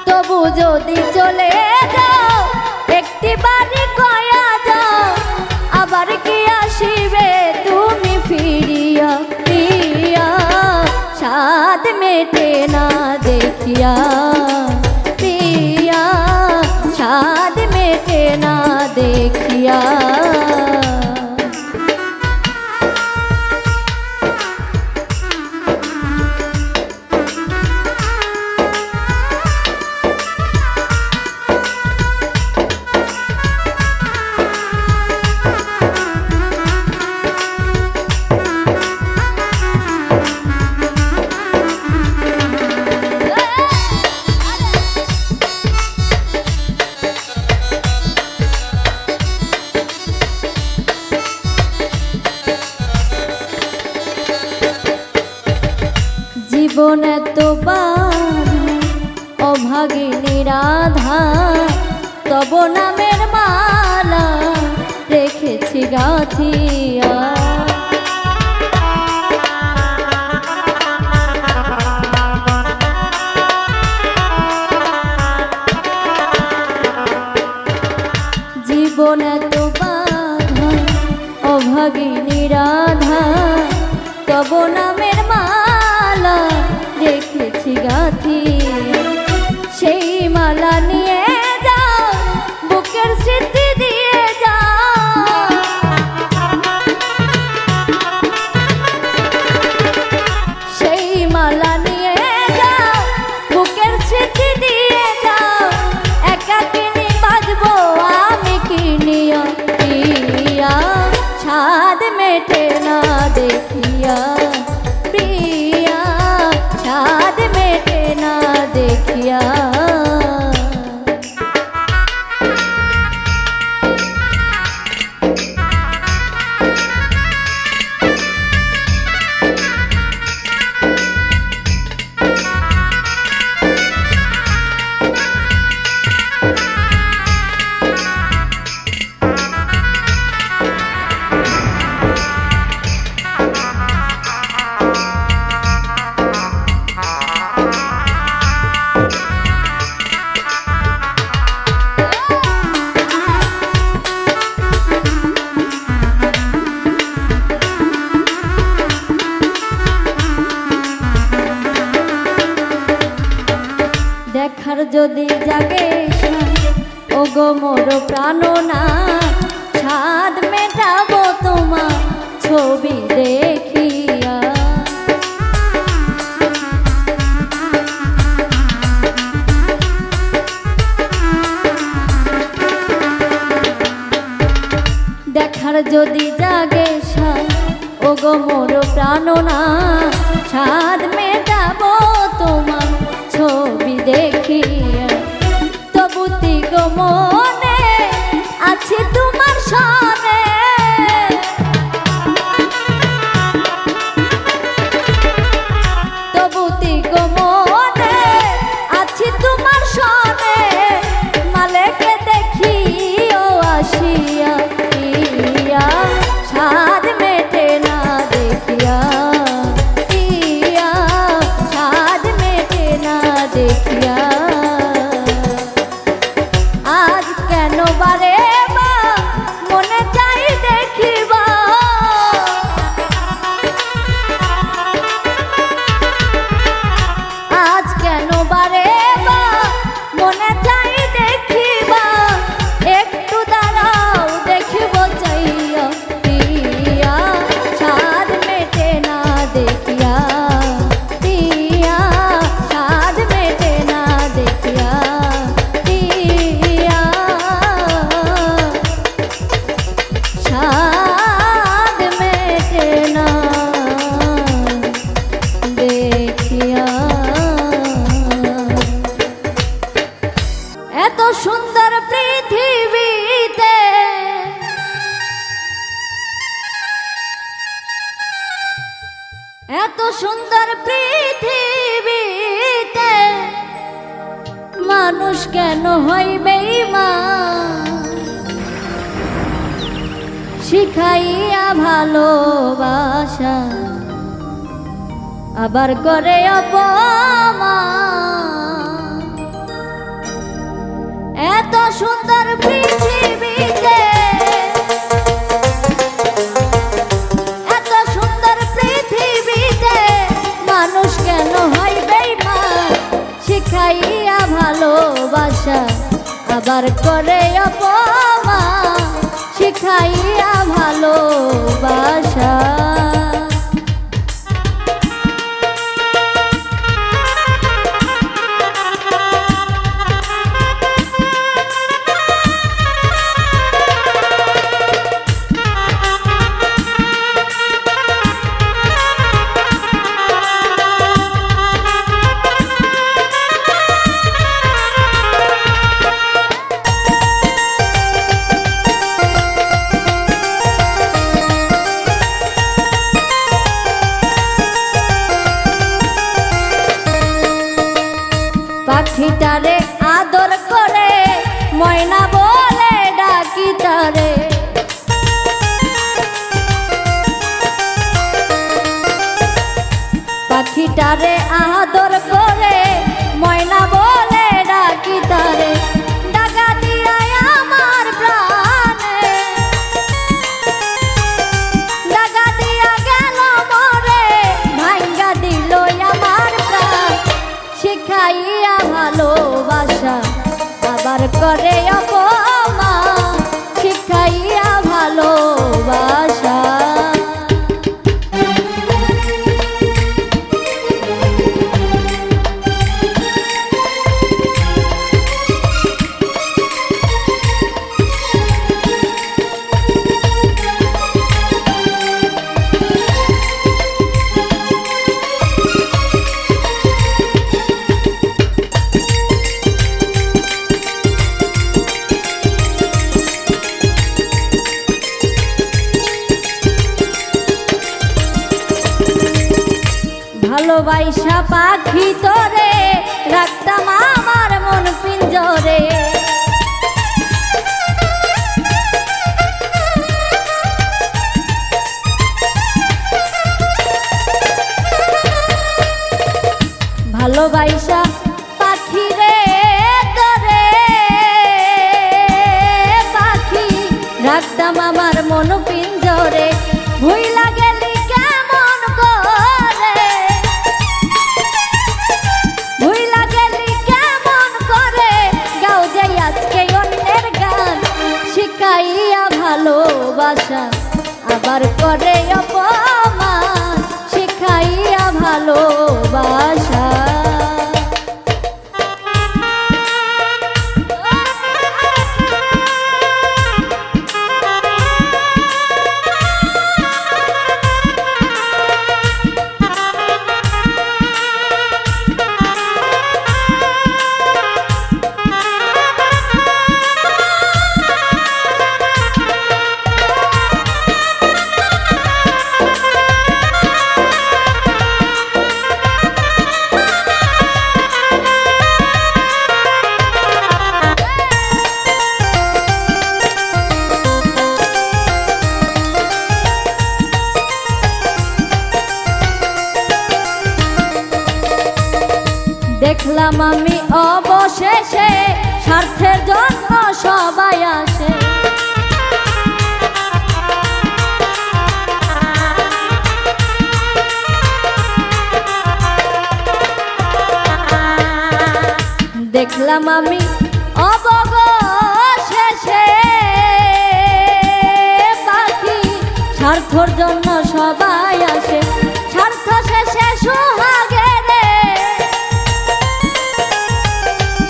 Speaker 1: তবু যদি চলে যাও একটি বারে কয়া যাও, আবার কি আসিবে তুমি ফিরিয়া প্রিয়া। স্বাদ মেটে না দেখিয়া প্রিয়া, তো বাধা অভাগিনী রাধা, তব নামের মালা রেখেছি গাঁথিয়া। জীবন এত বাধা অভাগিনী রাধা, তব নামের মালা রেখেছি গাঁথিয়া। সেই মালা নিয়ে যাও বুকের স্মৃতি দিয়ে যাও, সেই মালা নিয়ে যাও বুকের স্মৃতি দিয়ে যাও। একাকিনী বাজবো আমি কিনিয়া প্রিয়া, ছাদ মেটে না দেখিয়া প্রিয়া, ছাদ মেটে না দেখিয়া। দেখার যদি জাগে ও গো মোর প্রাণনা, ছাদ মেটাবো তোমার ছবি দেখিয়া। দেখার যদি জাগে ও গো মোর প্রাণনা, ছাদ মেটাবো তোমার ছবি দেখিয়া। তবুতি গো মনে আছে তোমার সনে, তবুতি গো মনে আছে তোমার সনে। মালেকে দেখি ও আসিয়া প্রিয়া, ছাদ মেটে না দেখিয়া প্রিয়া, ছাদ মেটে না দেখিয়া। আজ কেন বারে বা মনে চাই দেখিবা, আজ কেন বারে বা মনে চাই দেখিবা। একটু দাঁড়াও দেখিব চাইয়া প্রিয়া, ছাদ মেটে না দেখিয়া প্রিয়া, ছাদ মেটে না দেখিয়া প্রিয়া, ছাদ মেটে না দেখিয়া। এত সুন্দর পৃথিবীতে এত সুন্দর পৃথিবীতে মানুষ কেন হয় বেঈমান, শিখাইয়া ভালোবাসা আবার করে অপমান। এত সুন্দর পৃথিবীতে এত সুন্দর পৃথিবীতে মানুষ কেন হয় বেঈমান, শিখাইয়া ভালোবাসা আবার করে অপমান, শিখাইয়া ভালোবাসা। পাখিটারে আদর করে ময়না বলে ডাকি তারে। পাখিটারে আদর করে ময়না বলে ডাকি তারে। ডাকা দিয়া আমার প্রাণে, ডাকা দিয়া গেল মরে, ভাঙ্গা দিল আমার প্রাণ। শিখাইয়া ভালোবাসা আবার করে অপমান, শিখাইয়া ভালোবাসা। ভালোবাসা পাখি তোরে রাখতাম আমার মন পিঞ্জরে। ভালোবাসা পাখি রে তোরে পাখি রাখতাম আমার মন পিঞ্জরে। ভুইলা গেলি কেমন করে, ভুইলা গেলি কেমন করে, গাও যে আজকে অন্যের গান। শিখাইয়া ভালোবাসা আবার করে অপমান, শিখাইয়া ভালোবাসা। দেখলাম আমি অবশেষে স্বার্থের জন্য সবাই আসে। দেখলাম আমি অবশেষে পাখি স্বার্থর জন্য সবাই আসে। স্বার্থ শেষে সোহাগে রে,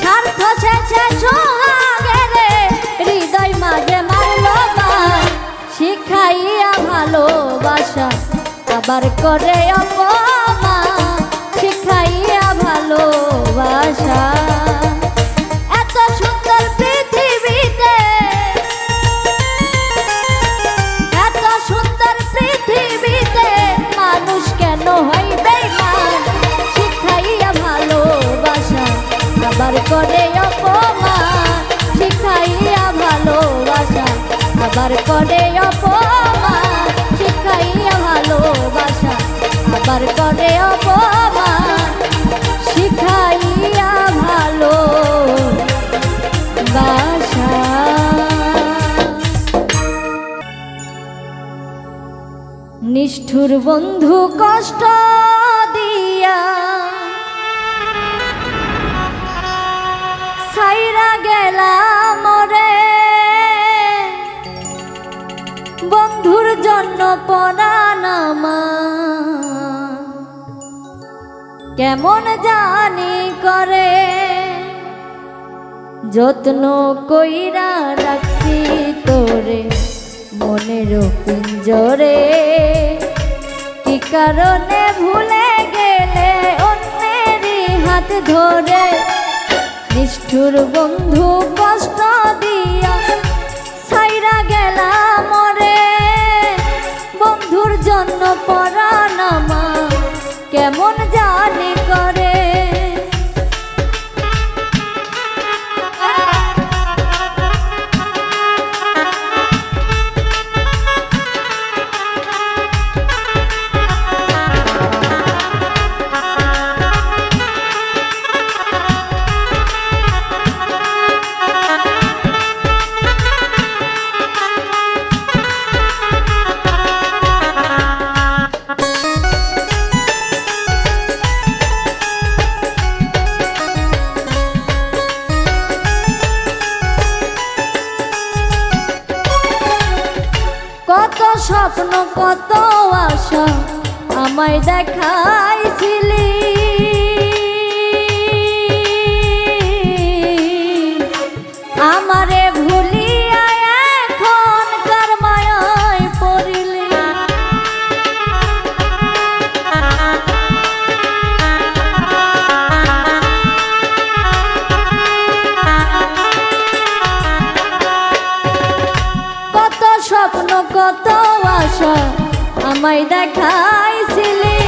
Speaker 1: স্বার্থ শেষে সোহাগে রে, হৃদয় মাঝে মারলো বান। শিখাইয়া ভালোবাসা আবার করে অপমান, শিখাইয়া ভালোবাসা। এত সুন্দর পৃথিবীতে, এত সুন্দর পৃথিবীতে মানুষ কেন হয় বেঈমান। শিখাইয়া ভালোবাসা আবার করে অপমান, শিখাইয়া ভালোবাসা আবার করে অপমান, শিখাইয়া ভালোবাসা আবার করে অপমান, শিখাইয়া ভালোবাসা। নিষ্ঠুর বন্ধু কষ্ট দিয়া ছাইরা গেলাম রে, বন্ধুর জন্য পরাণ আমার কেমন জানি করে। যত্ন কইরা রাখছি তোরে মনের পিঞ্জরে, কি কারণে ভুলে গেলে অন্যেরই হাত ধরে। নিষ্ঠুর বন্ধু কষ্ট দিয়া ছাইরা গেলাম রে, বন্ধুর জন্য পরাণ আমার কেমন জানি করে। স্বপ্ন কত আশা আমায় দেখাইছিলি, আমারে ভুলিয়া এখন কার মায়ায় পড়িলি। কত স্বপ্ন কত আশা আমায় দেখাইছিলি,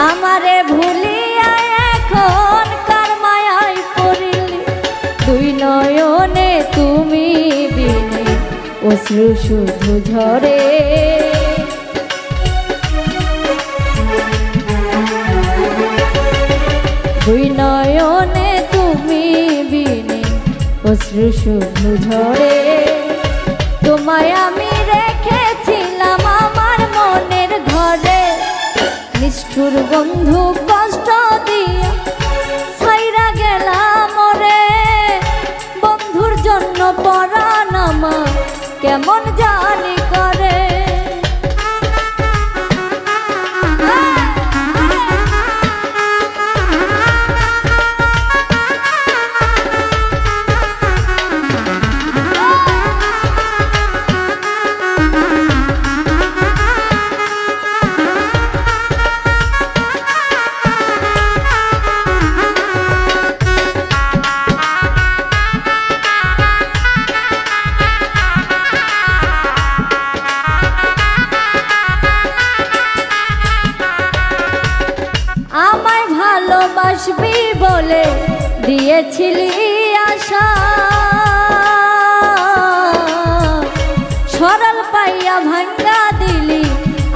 Speaker 1: আমারে ভুলিয়া এখন কার মায়ায় পড়িলি। দুই নয়নে তুমি বিনে অশ্রু শুধু ঝরে, দুই নয়নে তুমি বিনে অশ্রু শুধু ঝরে। তোমায় আমি রেখেছিলাম আমার মনের ঘরে, নিষ্ঠুর বন্ধু কষ্ট দিয়া ছাইরা গেলাম ওরে। বন্ধুর জন্য পরাণ আমার কেমন জানি করে। আমায় ভালোবাসবি বলে দিয়েছিলি আশা, সরল পাইয়া ভাঙ্গা দিলি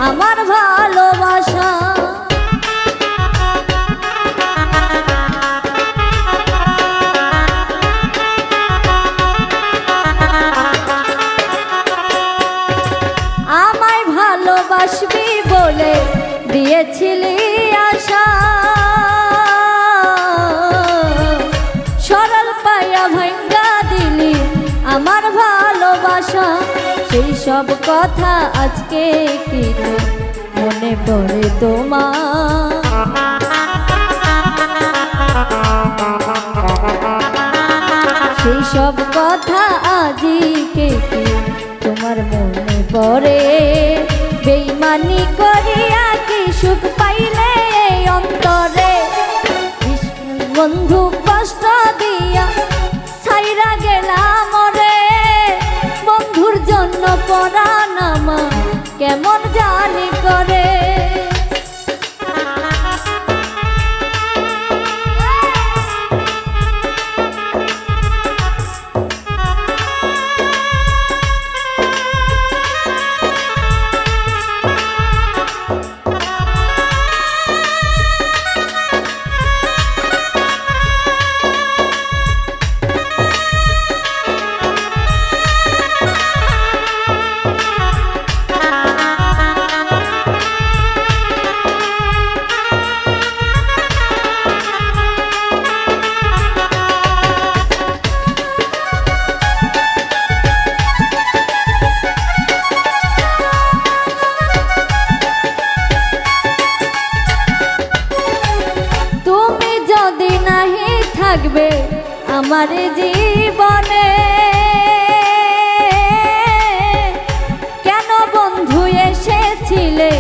Speaker 1: আমার ভালোবাসা। আমায় ভালোবাসবি বলে দিয়েছিলি আশা, সরল পাইয়া ভাঙ্গা দিলি আমার ভালোবাসা। সেই সব কথা আজকে কি মনে পড়ে তোমার, সেই সব কথা আজকে কি তোমার মনে পড়ে। বেইমানি করিয়া কি সুখ পাইলে এই অন্তরে, বন্ধু কষ্ট দিয়া ছাইরা গেলাম রে। বন্ধুর জন্য পরাণ আমার কেমন জানি করে। থাকবে আমার জীবনে, কেন বন্ধু এসেছিলে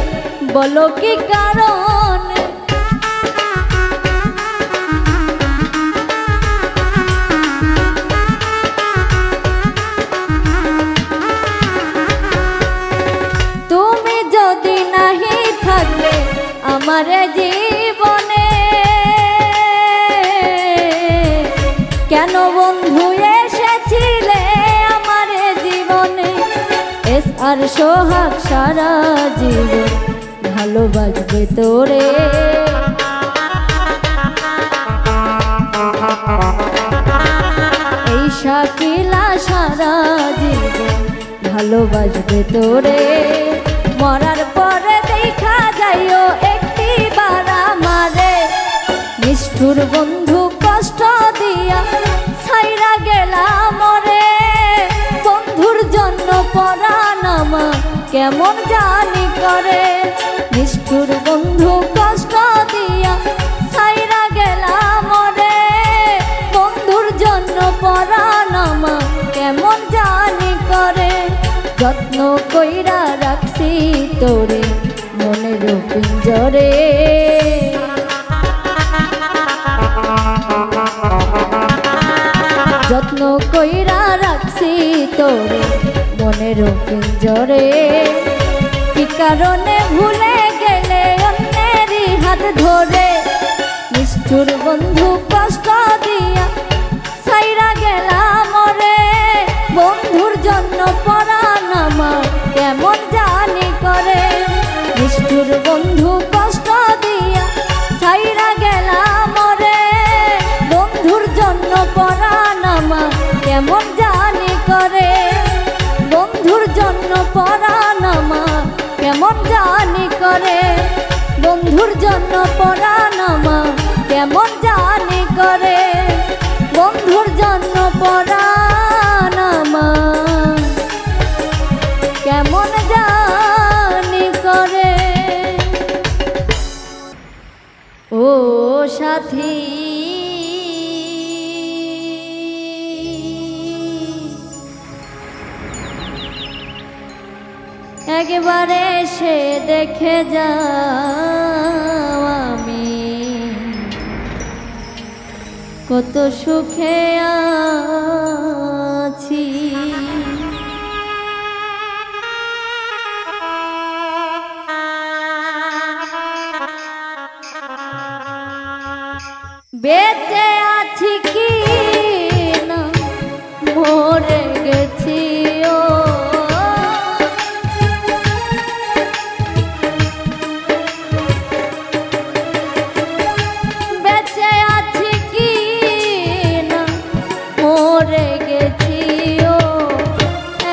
Speaker 1: বলো কি কারণ। তুমি যদি নাহি থাকলে আমার জীবনে, কেন বন্ধু এসেছিলে আমার জীবনে। এস আর সোহাগ সারা জীবন ভালোবাসবে তোরে, এই শাকিলা সারা জীবন ভালোবাসবে তোরে। মরার পরে দেখা যাইও একটি বার আমারে, নিষ্ঠুর বন্ধু কষ্ট দিয়া ছাইরা গেলাম রে। বন্ধুর জন্য পরাণ আমার কেমন জানি করে। নিষ্ঠুর বন্ধু কষ্ট দিয়া ছাইরা গেলাম মরে, বন্ধুর জন্য পরাণ আমার কেমন জানি করে। যত্ন কইরা রাখছি তোরে মনের পিঞ্জরে, যত্ন কইরা রাখছি তোরে মনের পিঞ্জরে। কি কারণে ভুলে গেলে অন্যেরই হাত ধরে, নিষ্ঠুর বন্ধু কষ্ট দিয়া ছাইরা গেলাম মরে, বন্ধুর জন্য পরাণ আমার কেমন জানি করে। নিষ্ঠুর বন্ধু কষ্ট দিয়া ছাইরা গেলাম মরে, বন্ধুর জন্য পরাণ আমার কেমন জানি করে। বন্ধুর জন্য পরাণ আমার কেমন জানি করে, বন্ধুর জন্য পরাণ আমার কেমন জানি করে, বন্ধুর জন্য পরাণ আমার কেমন জানি করে। ও সাথী একবারে সে দেখে যাও আমি কত সুখে আছি। বেঁচে আছি কি না মরে গেছি ও, বেঁচে আছি কি না মরে গেছি ও,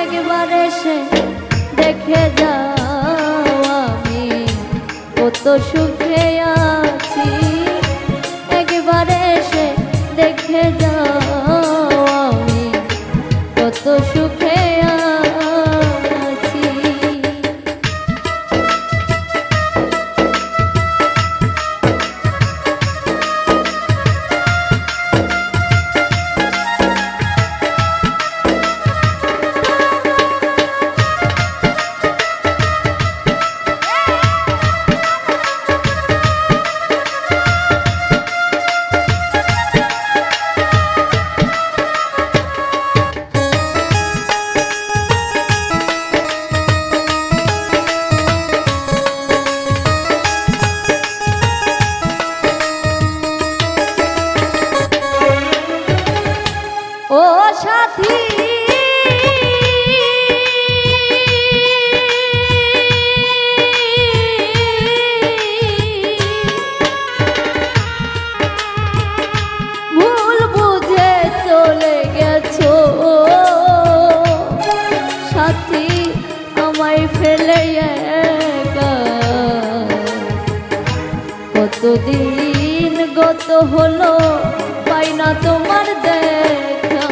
Speaker 1: একবারে সে দেখে যাও আমি কত সুখে আছি। একবারে সে দেখে যাও আমি কত সুখে আছি। ও সাথী ভুল বুঝে চলে গেছো, সাথী আমায় ফেলে একা কতদিন গত হলো পাই না তোমার দেখা।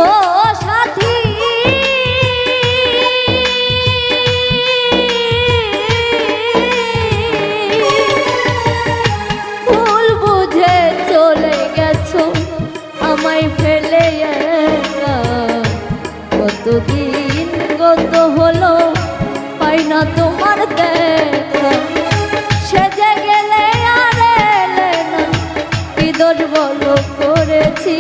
Speaker 1: ও সাথী ভুল বুঝে চলে গেছো আমায় ফেলে একা কতদিন গত হলো পাই না তোমার দেখা। সেজে গেলে আর এলে না কি দোষ বলো করেছি,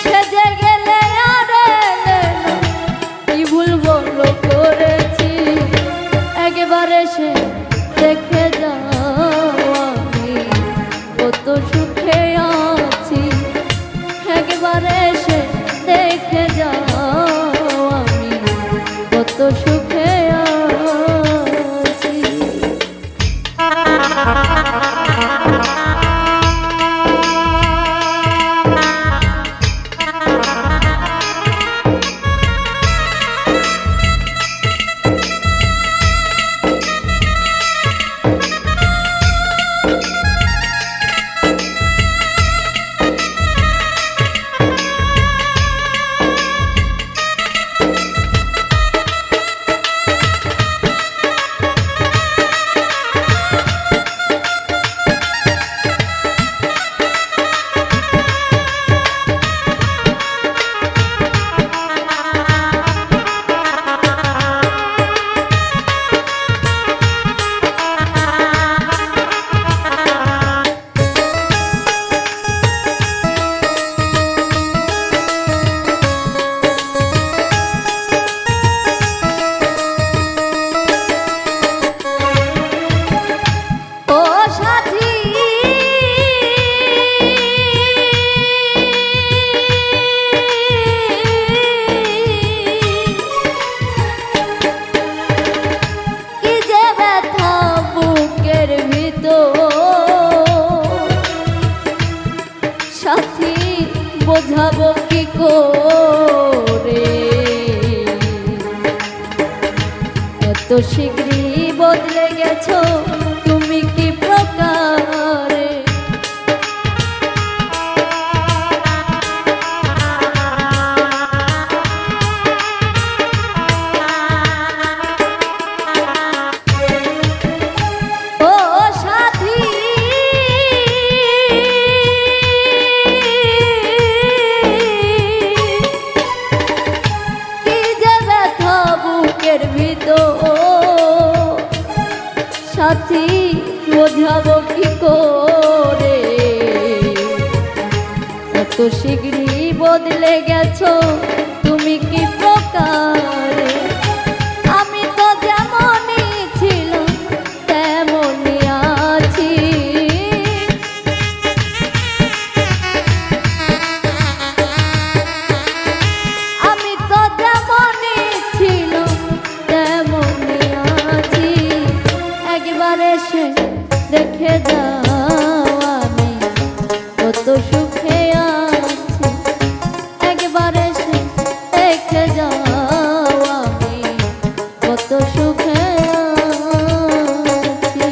Speaker 1: সেজে গেলে আর এলে না কি ভুল বলো করেছি। একবারে সে দেখে যাও আমি কত সুখে আছি, একবারে সে দেখে যাও আমি কত সুখে আছি। বোঝাবো কি করে, এত শীঘ্রই বদলে গেছো তুমি কি প্রকারে। আমি তো যেমনই ছিলাম তেমনই আছি, আমি তো যেমনই ছিলাম তেমনই আছি। একবার এসে দেখে যাও আমি কত সুখে আছি, একবার এসে দেখে যাও আমি কত সুখে আছি।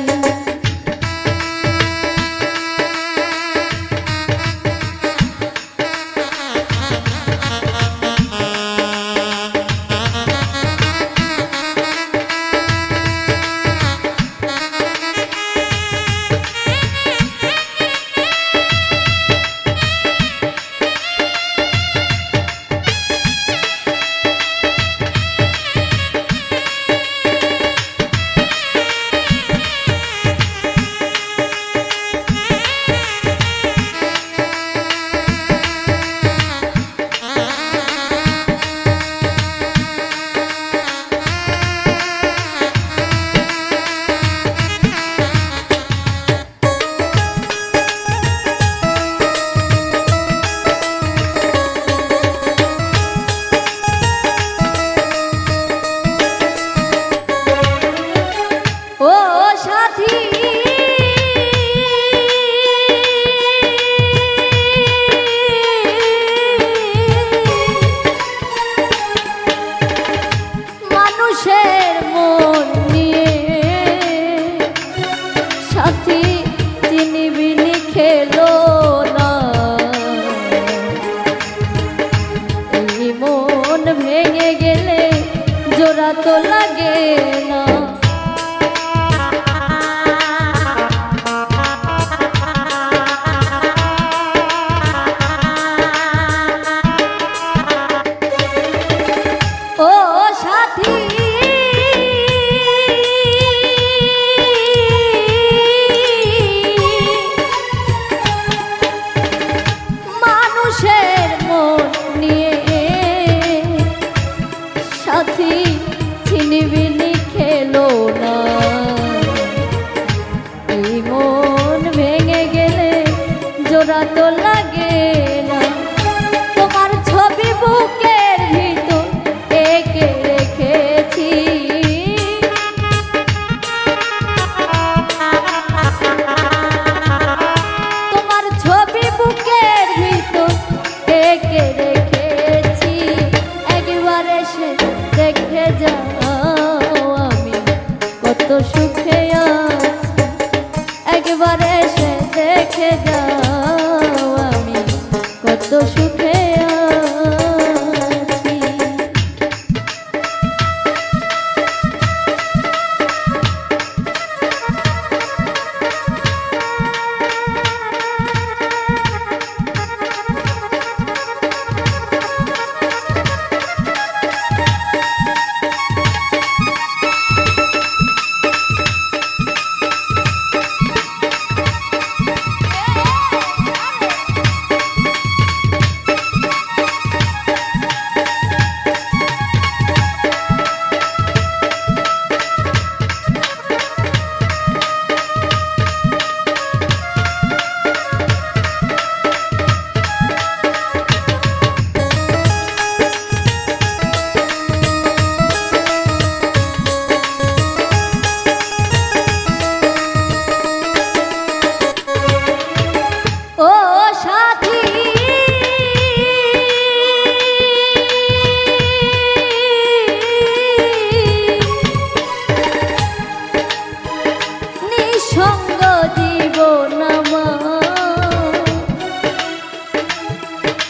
Speaker 1: মানুষের মন নিয়ে সাথী চিনিবিনি খেলো না, এই মন ভেঙে গেলে জোড়া তো লাগে না। মানুষের মন নিয়ে সাথী ছিনিবিনি খেলো না, এই মন ভেঙে গেলে জোড়া তো লাগে না। তোমার ছবি বুকের ভিতর এঁকে রেখেছি, তোমার ছবি বুকের ভিতর এঁকে রেখেছি। একবার এসে দেখে যাও আমি কত সুখে আছি, একবার এসে দেখে যাও আমি কত সুখে আছি।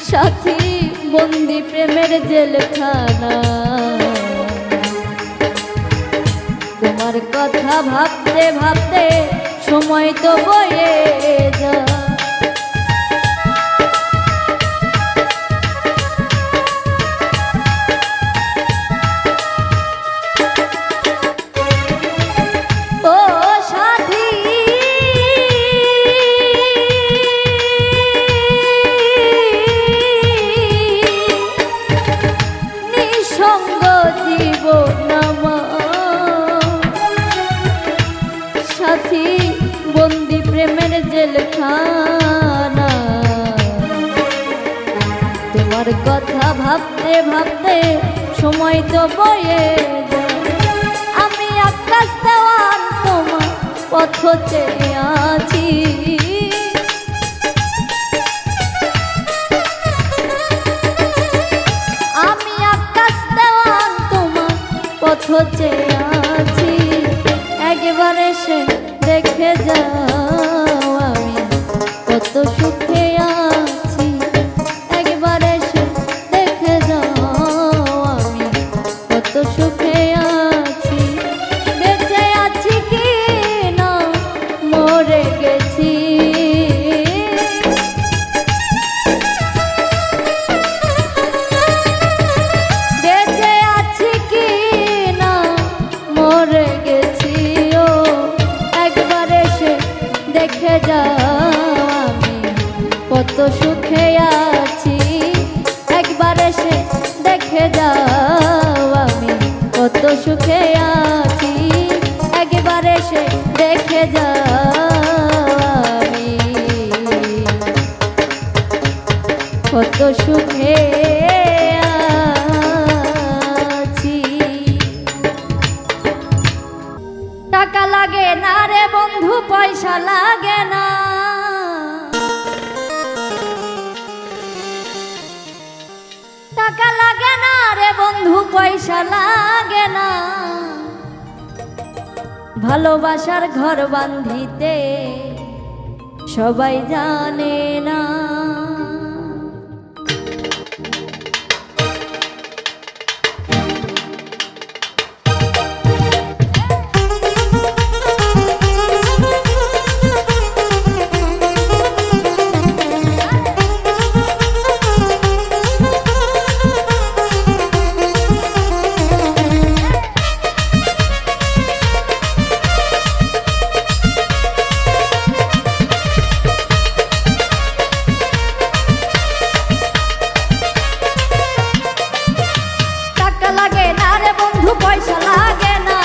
Speaker 1: সাথী বন্দি প্রেমের জেলখানা, তোমার কথা ভাবতে ভাবতে সময় তো বয়ে যায়। ও সাথী সাথী বন্দি প্রেমের জেলখানা। তোমার কথা ভাবতে ভাবতে সময় তো বয়ে যায়, আমি আকাশ দেওয়ান তোমার পথ চেয়ে আছি। আমি আকাশ দেওয়ান তোমার পথ চেয়ে আছি, একবার এসে দেখে যাও আমি কত সুখে আছি। একবার এসে দেখে যাও আমি কত সুখে আছি। বেঁচে আছি কি না মরে গেছি, বেঁচে আছি কি না মরে গেছি। ও একবার এসে দেখে যাও আমি কত সুখে আছি। একবার এসে দেখে যাও আমি কত সুখে আছি। একবার এসে দেখে যাও আমি কত সুখে আছি। টাকা লাগে না রে বন্ধু, পয়সা লাগে না। টাকা লাগে না রে বন্ধু, পয়সা লাগে না। ভালোবাসার ঘর বাঁধিতে সবাই জানে না। পয়সা লাগে না,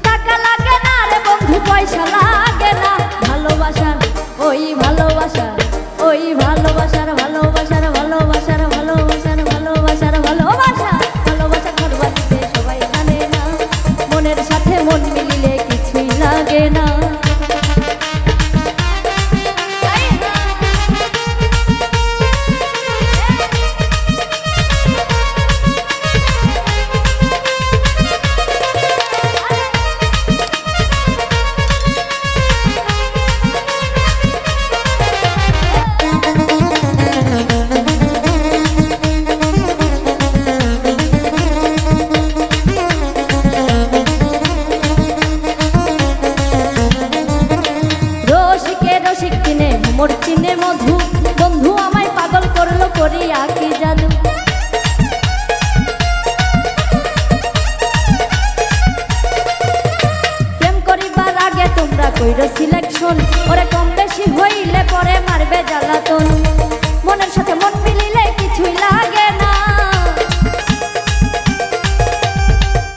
Speaker 1: টাকা লাগে না রে বন্ধু, পয়সা লাগে না। ভালোবাসার ওই ভালোবাসার ওই ভালোবাসার ভালোবাসার ভালোবাসার ভালোবাসার ভালোবাসার ভালোবাসা ভালোবাসা ঘর বাঁধিতে সবাই জানে না। মনের সাথে মন মিলিলে কিছুই লাগে না। মোর চিনে মধু বন্ধু আমায় পাগল করলো করিয়া কি জাদু। প্রেম করিবার আগে তোমরা কইরো সিলেকশন, ওরে কম বেশি হইলে পরে মারবে জ্বালাতন। মনের সাথে মন মিলিলে কিছুই লাগে না,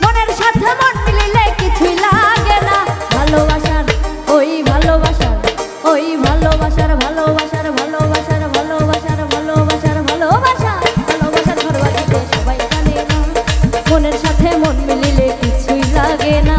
Speaker 1: মনের সাথে মন মিলিলে কিছুই লাগে না। ভালোবাসার ওই ভালোবাসার ওই ভালোবাসার ভালোবাসার ভালোবাসার ভালোবাসার ভালোবাসার ভালোবাসা ভালোবাসার ঘর বাঁধিতে সবাই জানে না। মনের সাথে মন মিলিলে কিছুই লাগে না।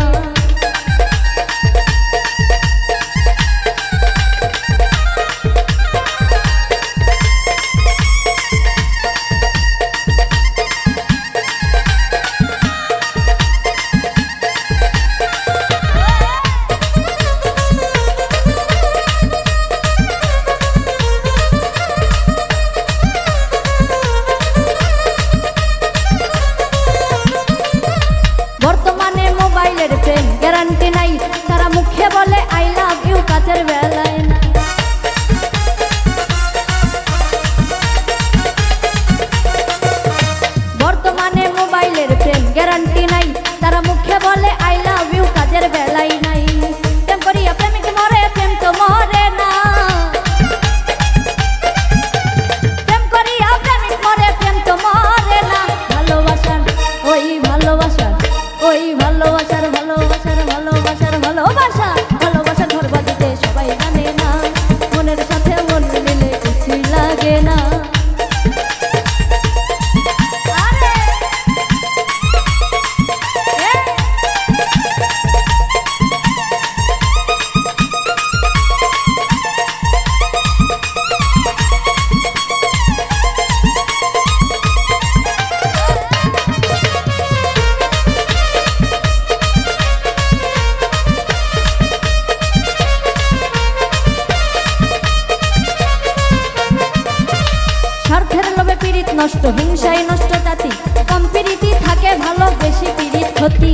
Speaker 1: নষ্ট হিংসায় নষ্ট জাতি কম প্রীতি থাকে ভালো বেশি পীড়িত ক্ষতি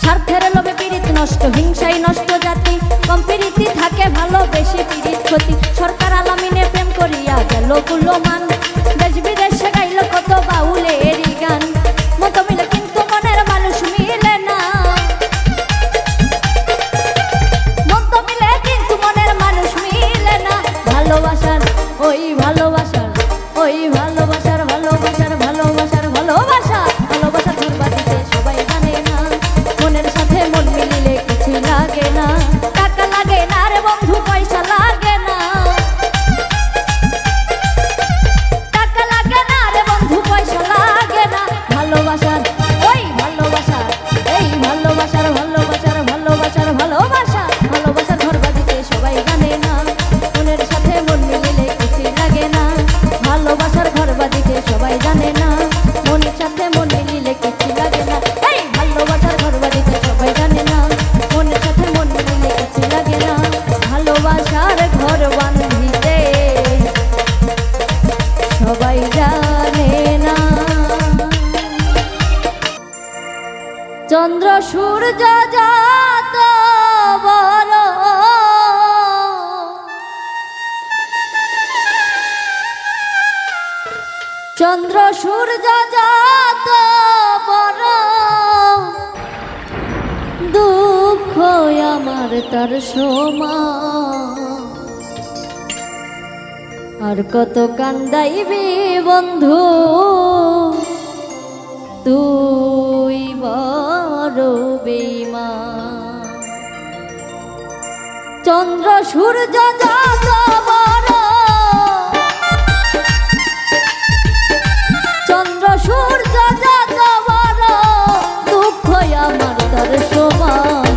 Speaker 1: স্বার্থের লোভে পীড়িত নষ্ট হিংসায় নষ্ট জাতি কম প্রীতি থাকে ভালো বেশি পীড়িত ক্ষতি সরকার আলামিনে প্রেম করিয়া গেল কুলমান দেশ বিদেশে গাইল কত বাউলেরই গান মতো মিলে কিন্তু মনের মানুষ মিলে না মতো মিলে কিন্তু মনের মানুষ মিলে না ভালোবাসার ওই ভালোবাসার ওই ভালোবাসার ভালোবাসার ভালোবাসার ভালোবাসা ভালোবাসার ধরবাদিতে সবাই জানে না মনের সাথে মন মিলিলে কিছু লাগে না টাকা লাগে না রে বন্ধু পয়সা লাগে না টাকা লাগে না রে বন্ধু পয়সা লাগে না ভালোবাসার ওই ভালোবাসার এই ভালোবাসার ভালোবাসার ভালোবাসার ভালোবাসা ভালোবাসার ধরবাদিতে সবাই জানে না মনের সাথে মন মিলিলে কিছু লাগে না ভালোবাসার ঘরবাদিতে সবাই জানে না মনের সাথে মন মিলিলে কিছু লাগে না এই ভালোবাসার ঘরবাদিতে সবাই জানে না মনের সাথে মন মিলিলে কিছু লাগে না ভালোবাসার ঘর বাঁধিতে সবাই জানে না চন্দ্র সূর্য যত বড় চন্দ্র সূর্য যত বড় দুঃখ আমার তার সমান আর কত কান্দাইবি বন্ধু তুই বড় বেঈমান চন্দ্র সূর্য যত বড় চন্দ্র সূর্য যত বড় দুঃখ আমার তার সমান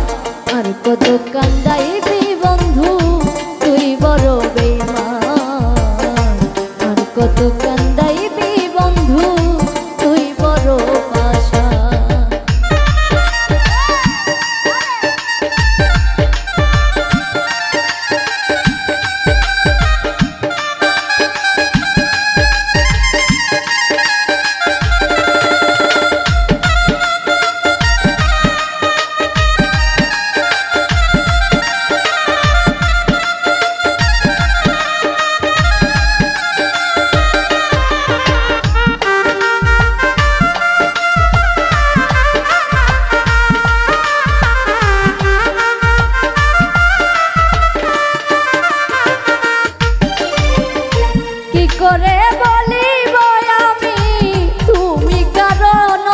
Speaker 1: আর কত কান্দাইবি বন্ধু তুই বড় বেঈমান আর কত কান্দাইবি বন্ধু তুই বড় পাশা করে বলিব আমি তুমি কারণ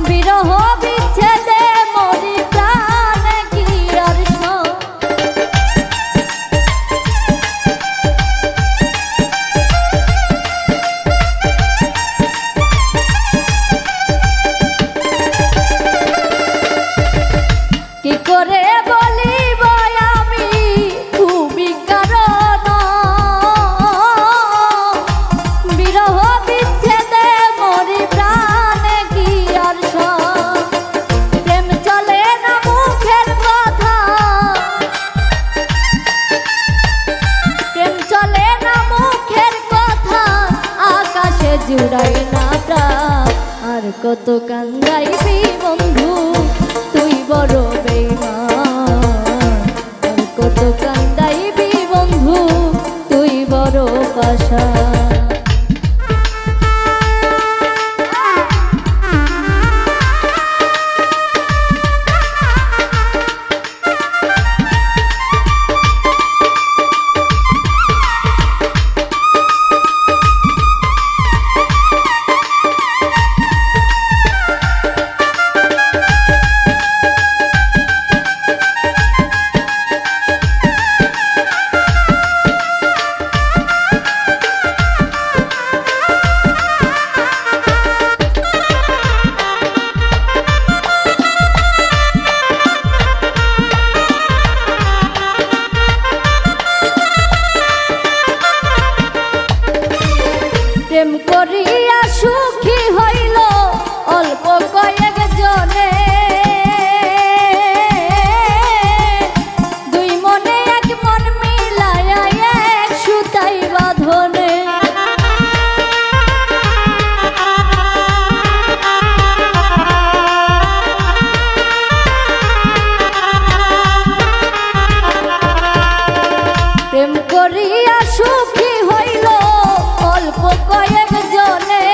Speaker 1: বিরহ বিচ্ছেদে মরি প্রাণে কি আর কি করে বলিব আমি তুমি কারণ বিরহ বিচ্ছেদে মরি প্রাণে কি আর প্রেম চলে না মুখের কথা প্রেম চলে না মুখের কথা আকাশে জুড়াই না প্রাণ আর কত কান্দাইবি বন্ধু তুই বড় বেঈমান আর কত কান্দাইবি বন্ধু তুই বড় পাশা প্রেম করিয়া সুখী হইল অল্প কয়েক জনে বাঁধনে। প্রেম করিয়া সুখী হইল অল্প কয়েক জনে,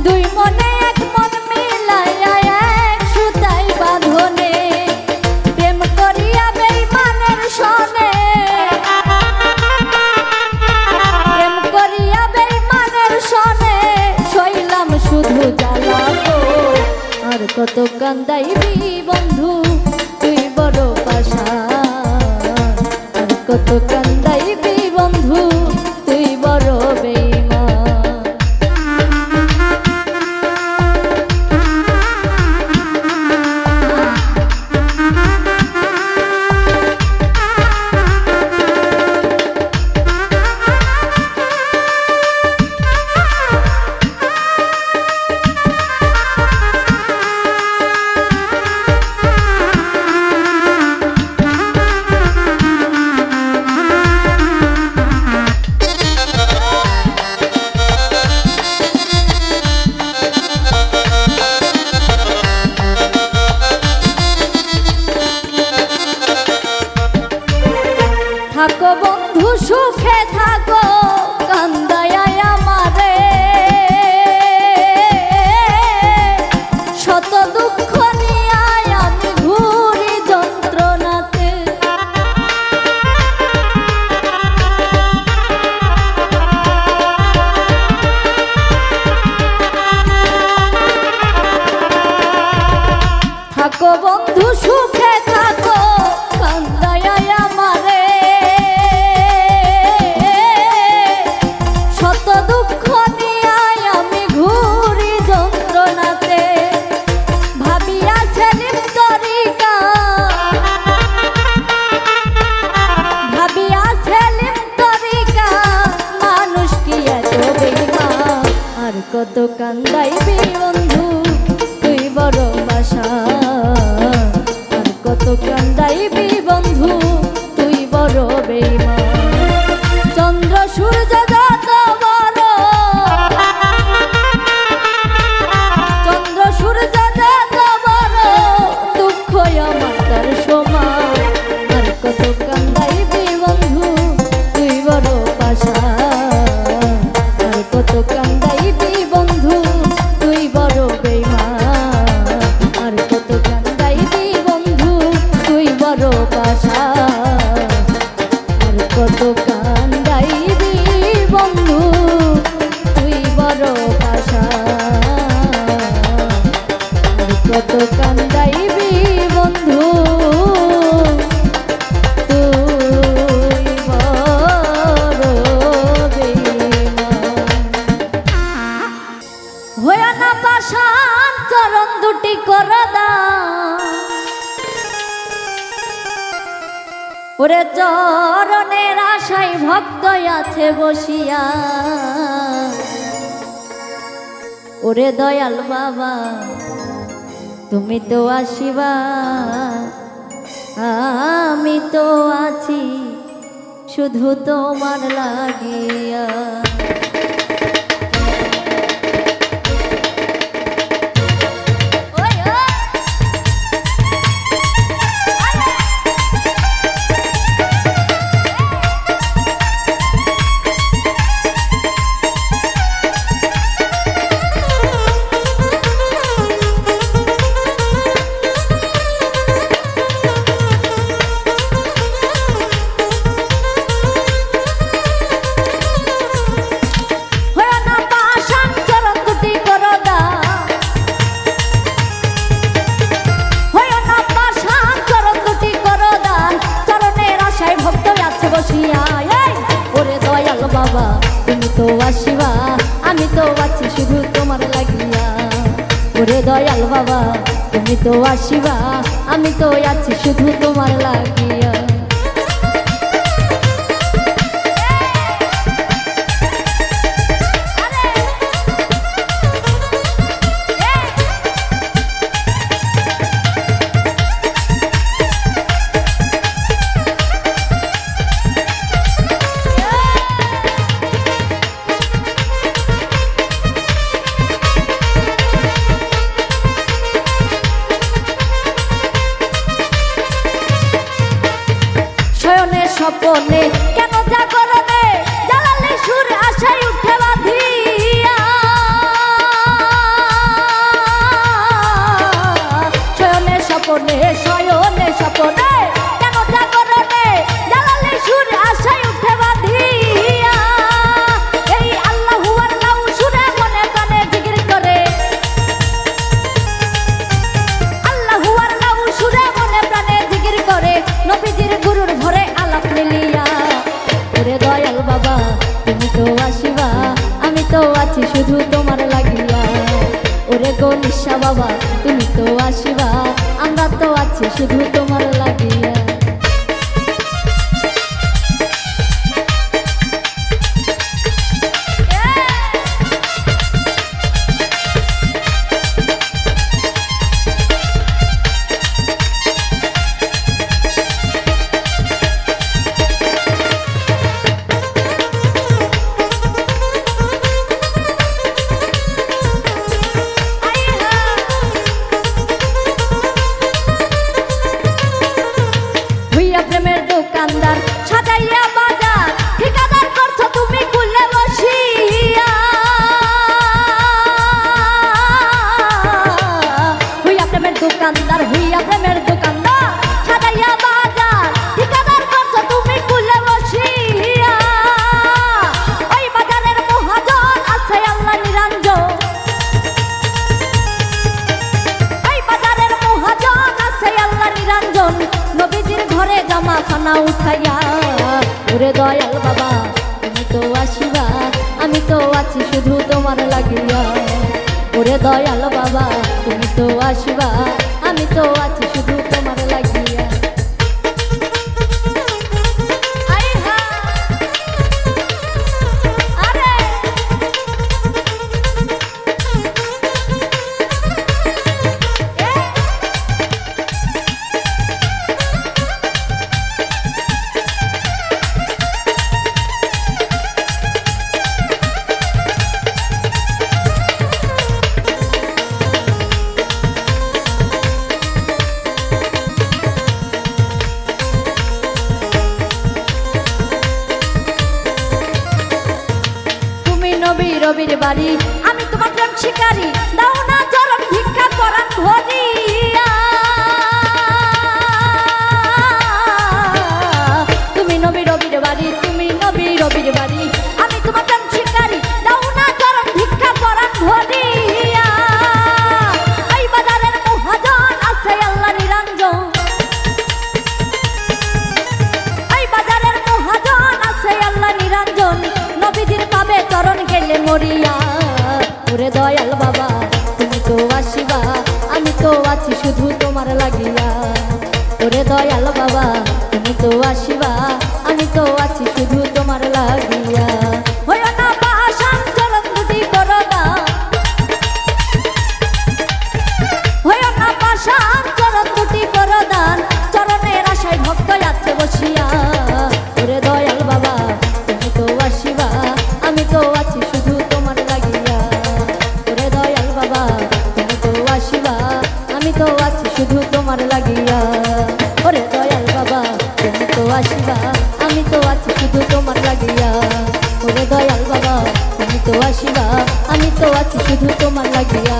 Speaker 1: দুই মনে এক মন মিলাইয়া এক সুতাই বাঁধনে। প্রেম করিয়া বেঈমানের সনে, প্রেম করিয়া বেঈমানের সনে, সইলাম শুধু জ্বালা গো। আর কত কান্দাইবি বন্ধু তুই বড় পাষাণ, আর কত কান্দাইবি বন্ধু তুই বড় বেঈমান। থাকো বন্ধু সুখে থাকো কান্দায়া আমারে, শত দুঃখ নিয়ে আমি ঘুরি যন্ত্রণাতে। থাকো বন্ধু সুখে থাকো কান্দায়া আমারে, শত দুঃখ নিয়ে আমি ঘুরি যন্ত্রণাতে। ভাবিয়া সেলিম তরিকা, ভাবিয়া সেলিম তরিকা, মানুষ কি এত বেঈমান। আর কত কান্দাইবি বন্ধু তুই বড় পাষাণ, আর কত কান্দাইবি বন্ধু তুই বড় বেঈমান। চন্দ্র সূর্য যত বড়, চন্দ্র সূর্য যত বড়, দুঃখ আমার তার সমান। আর কত কান্দাইবি বন্ধু তুই বড় পাষাণ, আর কত কান্দাইবি বন্ধু তুই বড় বেঈমান। আর কত কান্দাইবি বন্ধু তুই বড় পাষাণ, আর কত কান্দাইবি বন্ধু তুই বড় পাষাণ, আর কত কান্দাইবি বন্ধু তুই বড় বেঈমান। হইয়া না পাষাণ চরণ দুটি করে দাও, ওরে চরণের আশায় ভক্ত আছে বসিয়া। ওরে দয়াল বাবা তুমি তো আসিবা, আমি তো আছি শুধু তোমার লাগিয়া। বাবা তুমি তো আসিবা, আমি তো আছি শুধু তোমার লাগিয়া। ওরে দয়াল বাবা তুমি তো আসিবা, আমি তো আছি শুধু তোমার লাগিয়া। স্বপনে কেন জাগরণে জ্বালালে সুর আশায় উঠে বাঁধিয়া শয়নে স্বপনে কেন জাগরণে জ্বালালে সুর আশায় উঠে বাঁধিয়া এই আল্লাহু আল্লাহু সুরে মনে প্রাণে জিকির করে আল্লাহু আল্লাহু সুরে মনে প্রাণে জিকির করে নবীজির গুরুর ভরে আলাপ মিলিয়া ওরে দয়াল বাবা তুমি তো আসিবা আমি তো আছি শুধু তোমার লাগিয়া ওরে গো নিশা বাবা তুমি তো আসিবা আমরা তো আছি শুধু তোমার লাগিয়া প্রেমের দোকানদার সাজাইয়া বাজার ঠিকাদার করছো তুমি কুলে বসিয়া হইয়া প্রেমের দোকানদার সাজাইয়া বাজার ঠিকাদার করছো তুমি কুলে বসিয়া ওই বাজারের মহাজন আছে আল্লাহ নিরঞ্জন ওই বাজারের মহাজন আছে আল্লাহ নিরঞ্জন নবীজির ঘরে জামা খানা উঠাইয়া ওরে দয়াল বাবা তুমি তো আসিবা আমি তো আছি শুধু তোমার লাগিয়া ওরে দয়াল বাবা তুমি তো আসিবা আমি তো আছি শুধু তোমার লাগিয়া রবির বাড়ি আমি তোমার প্রেম শিকারী দাও না চরণ ভিক্ষা করান ভরিয়া তুমি নবী রবির বাড়ি আমি তোমার প্রেম শিকারী দাও না চরণ ভিক্ষা করান ভরিয়া এই বাজারের মহাজন আছে আল্লাহ নিরঞ্জন এই বাজারের মহাজন আছে আল্লাহ নিরঞ্জন নবীজির পাবে চরণ গেলে মরিয়া ওরে দয়াল বাবা তুমি তো আসিবা আমি তো আছি শুধু তোমার লাগিয়া ওরে দয়াল বাবা তুমি তো আসিবা আমি তো আছি শুধু তোমার লাগিয়া হয় না পাশান চরণ দুটি করোনা হয় না পাশান চরণ দুটি করোদান চরণের আশায় ভক্ত আছে বসিয়া ওরে দয়াল বাবা তুমি তো আসিবা আমি তো আছি শুধু তোমার লাগিয়া ওরে দয়াল বাবা তুমি তো আসিবা আমি তো আছি শুধু তোমার লাগিয়া ওরে দয়াল বাবা তুমি তো আসিবা আমি তো আছি শুধু তোমার লাগিয়া ওরে দয়াল বাবা তুমি তো আসিবা আমি তো আছি শুধু তোমার লাগিয়া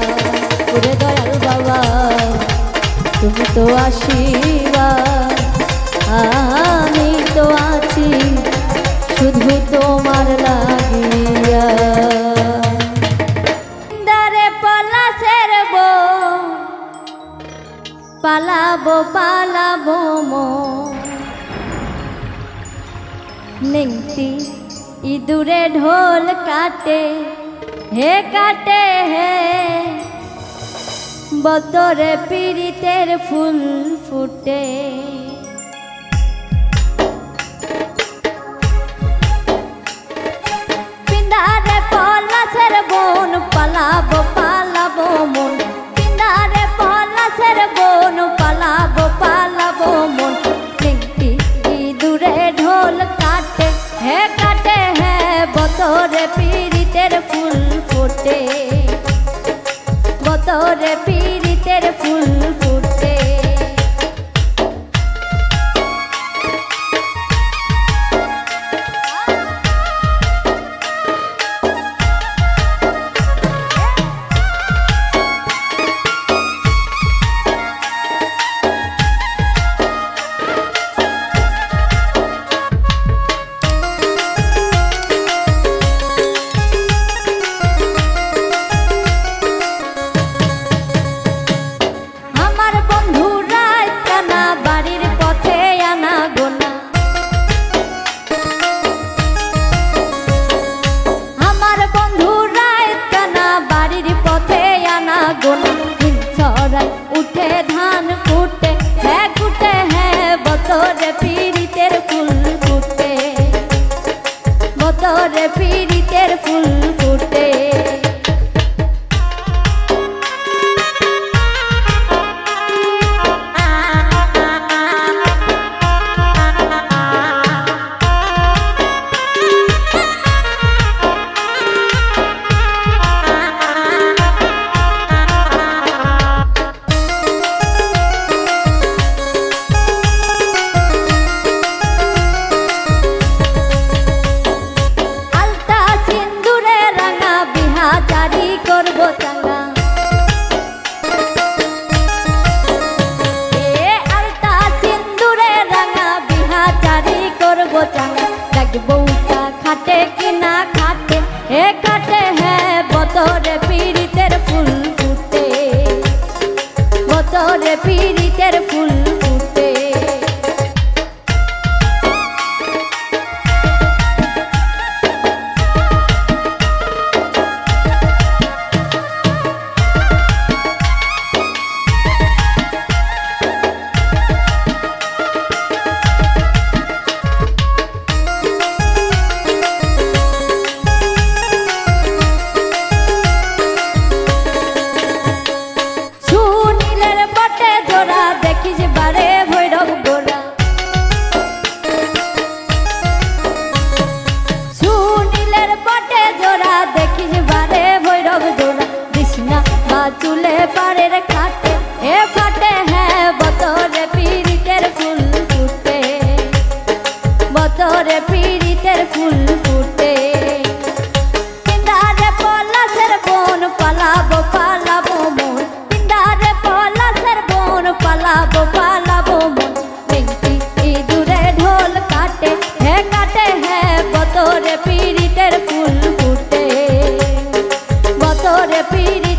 Speaker 1: ওরে দয়াল বাবা তুমি তো আসিবা আমি তো আছি শুধু তোমার লাগিয়া দারে পলাশের বো পালাবো পালাবো মো নিংতি ইঁদুরে ঢোল কাটে হে বতরে পীড়িতের ফুল ফুটে পিন্দারে পলাশের বোন পালাবো পালাবো মন পিন্দারে পলাশের বোন পালাবো পালাবো মন নিংতি ইঁদুরে ঢোল কাটে হে বতরে পীড়িতের ফুল ফোটে বতরে পীড়িতের ফুল ফুটে করবো চাঙা দেখবো উঠা খাটে কিনা খাটে হে খাটে হ্যাঁ বতরে পীড়িতের ফুল ফুটে বতরে পীড়িতের ফুল ফুটে চুলে পাড়ের খাটে এ ফাটে হ্যাঁ বতরে পীড়িতের ফুল ফুটে বতরে পীড়িতের ফুল ফুটে পিন্দারে পলাশের বন পালাবো পালাবো মন পিন্দারে পলাশের বন পালাবো পালাবো মন বেঙ্কি ইঁদুরে ঢোল কাটে হ্যাঁ বতরে পীড়িতের ফুল ফুটে বতরে পীড়িত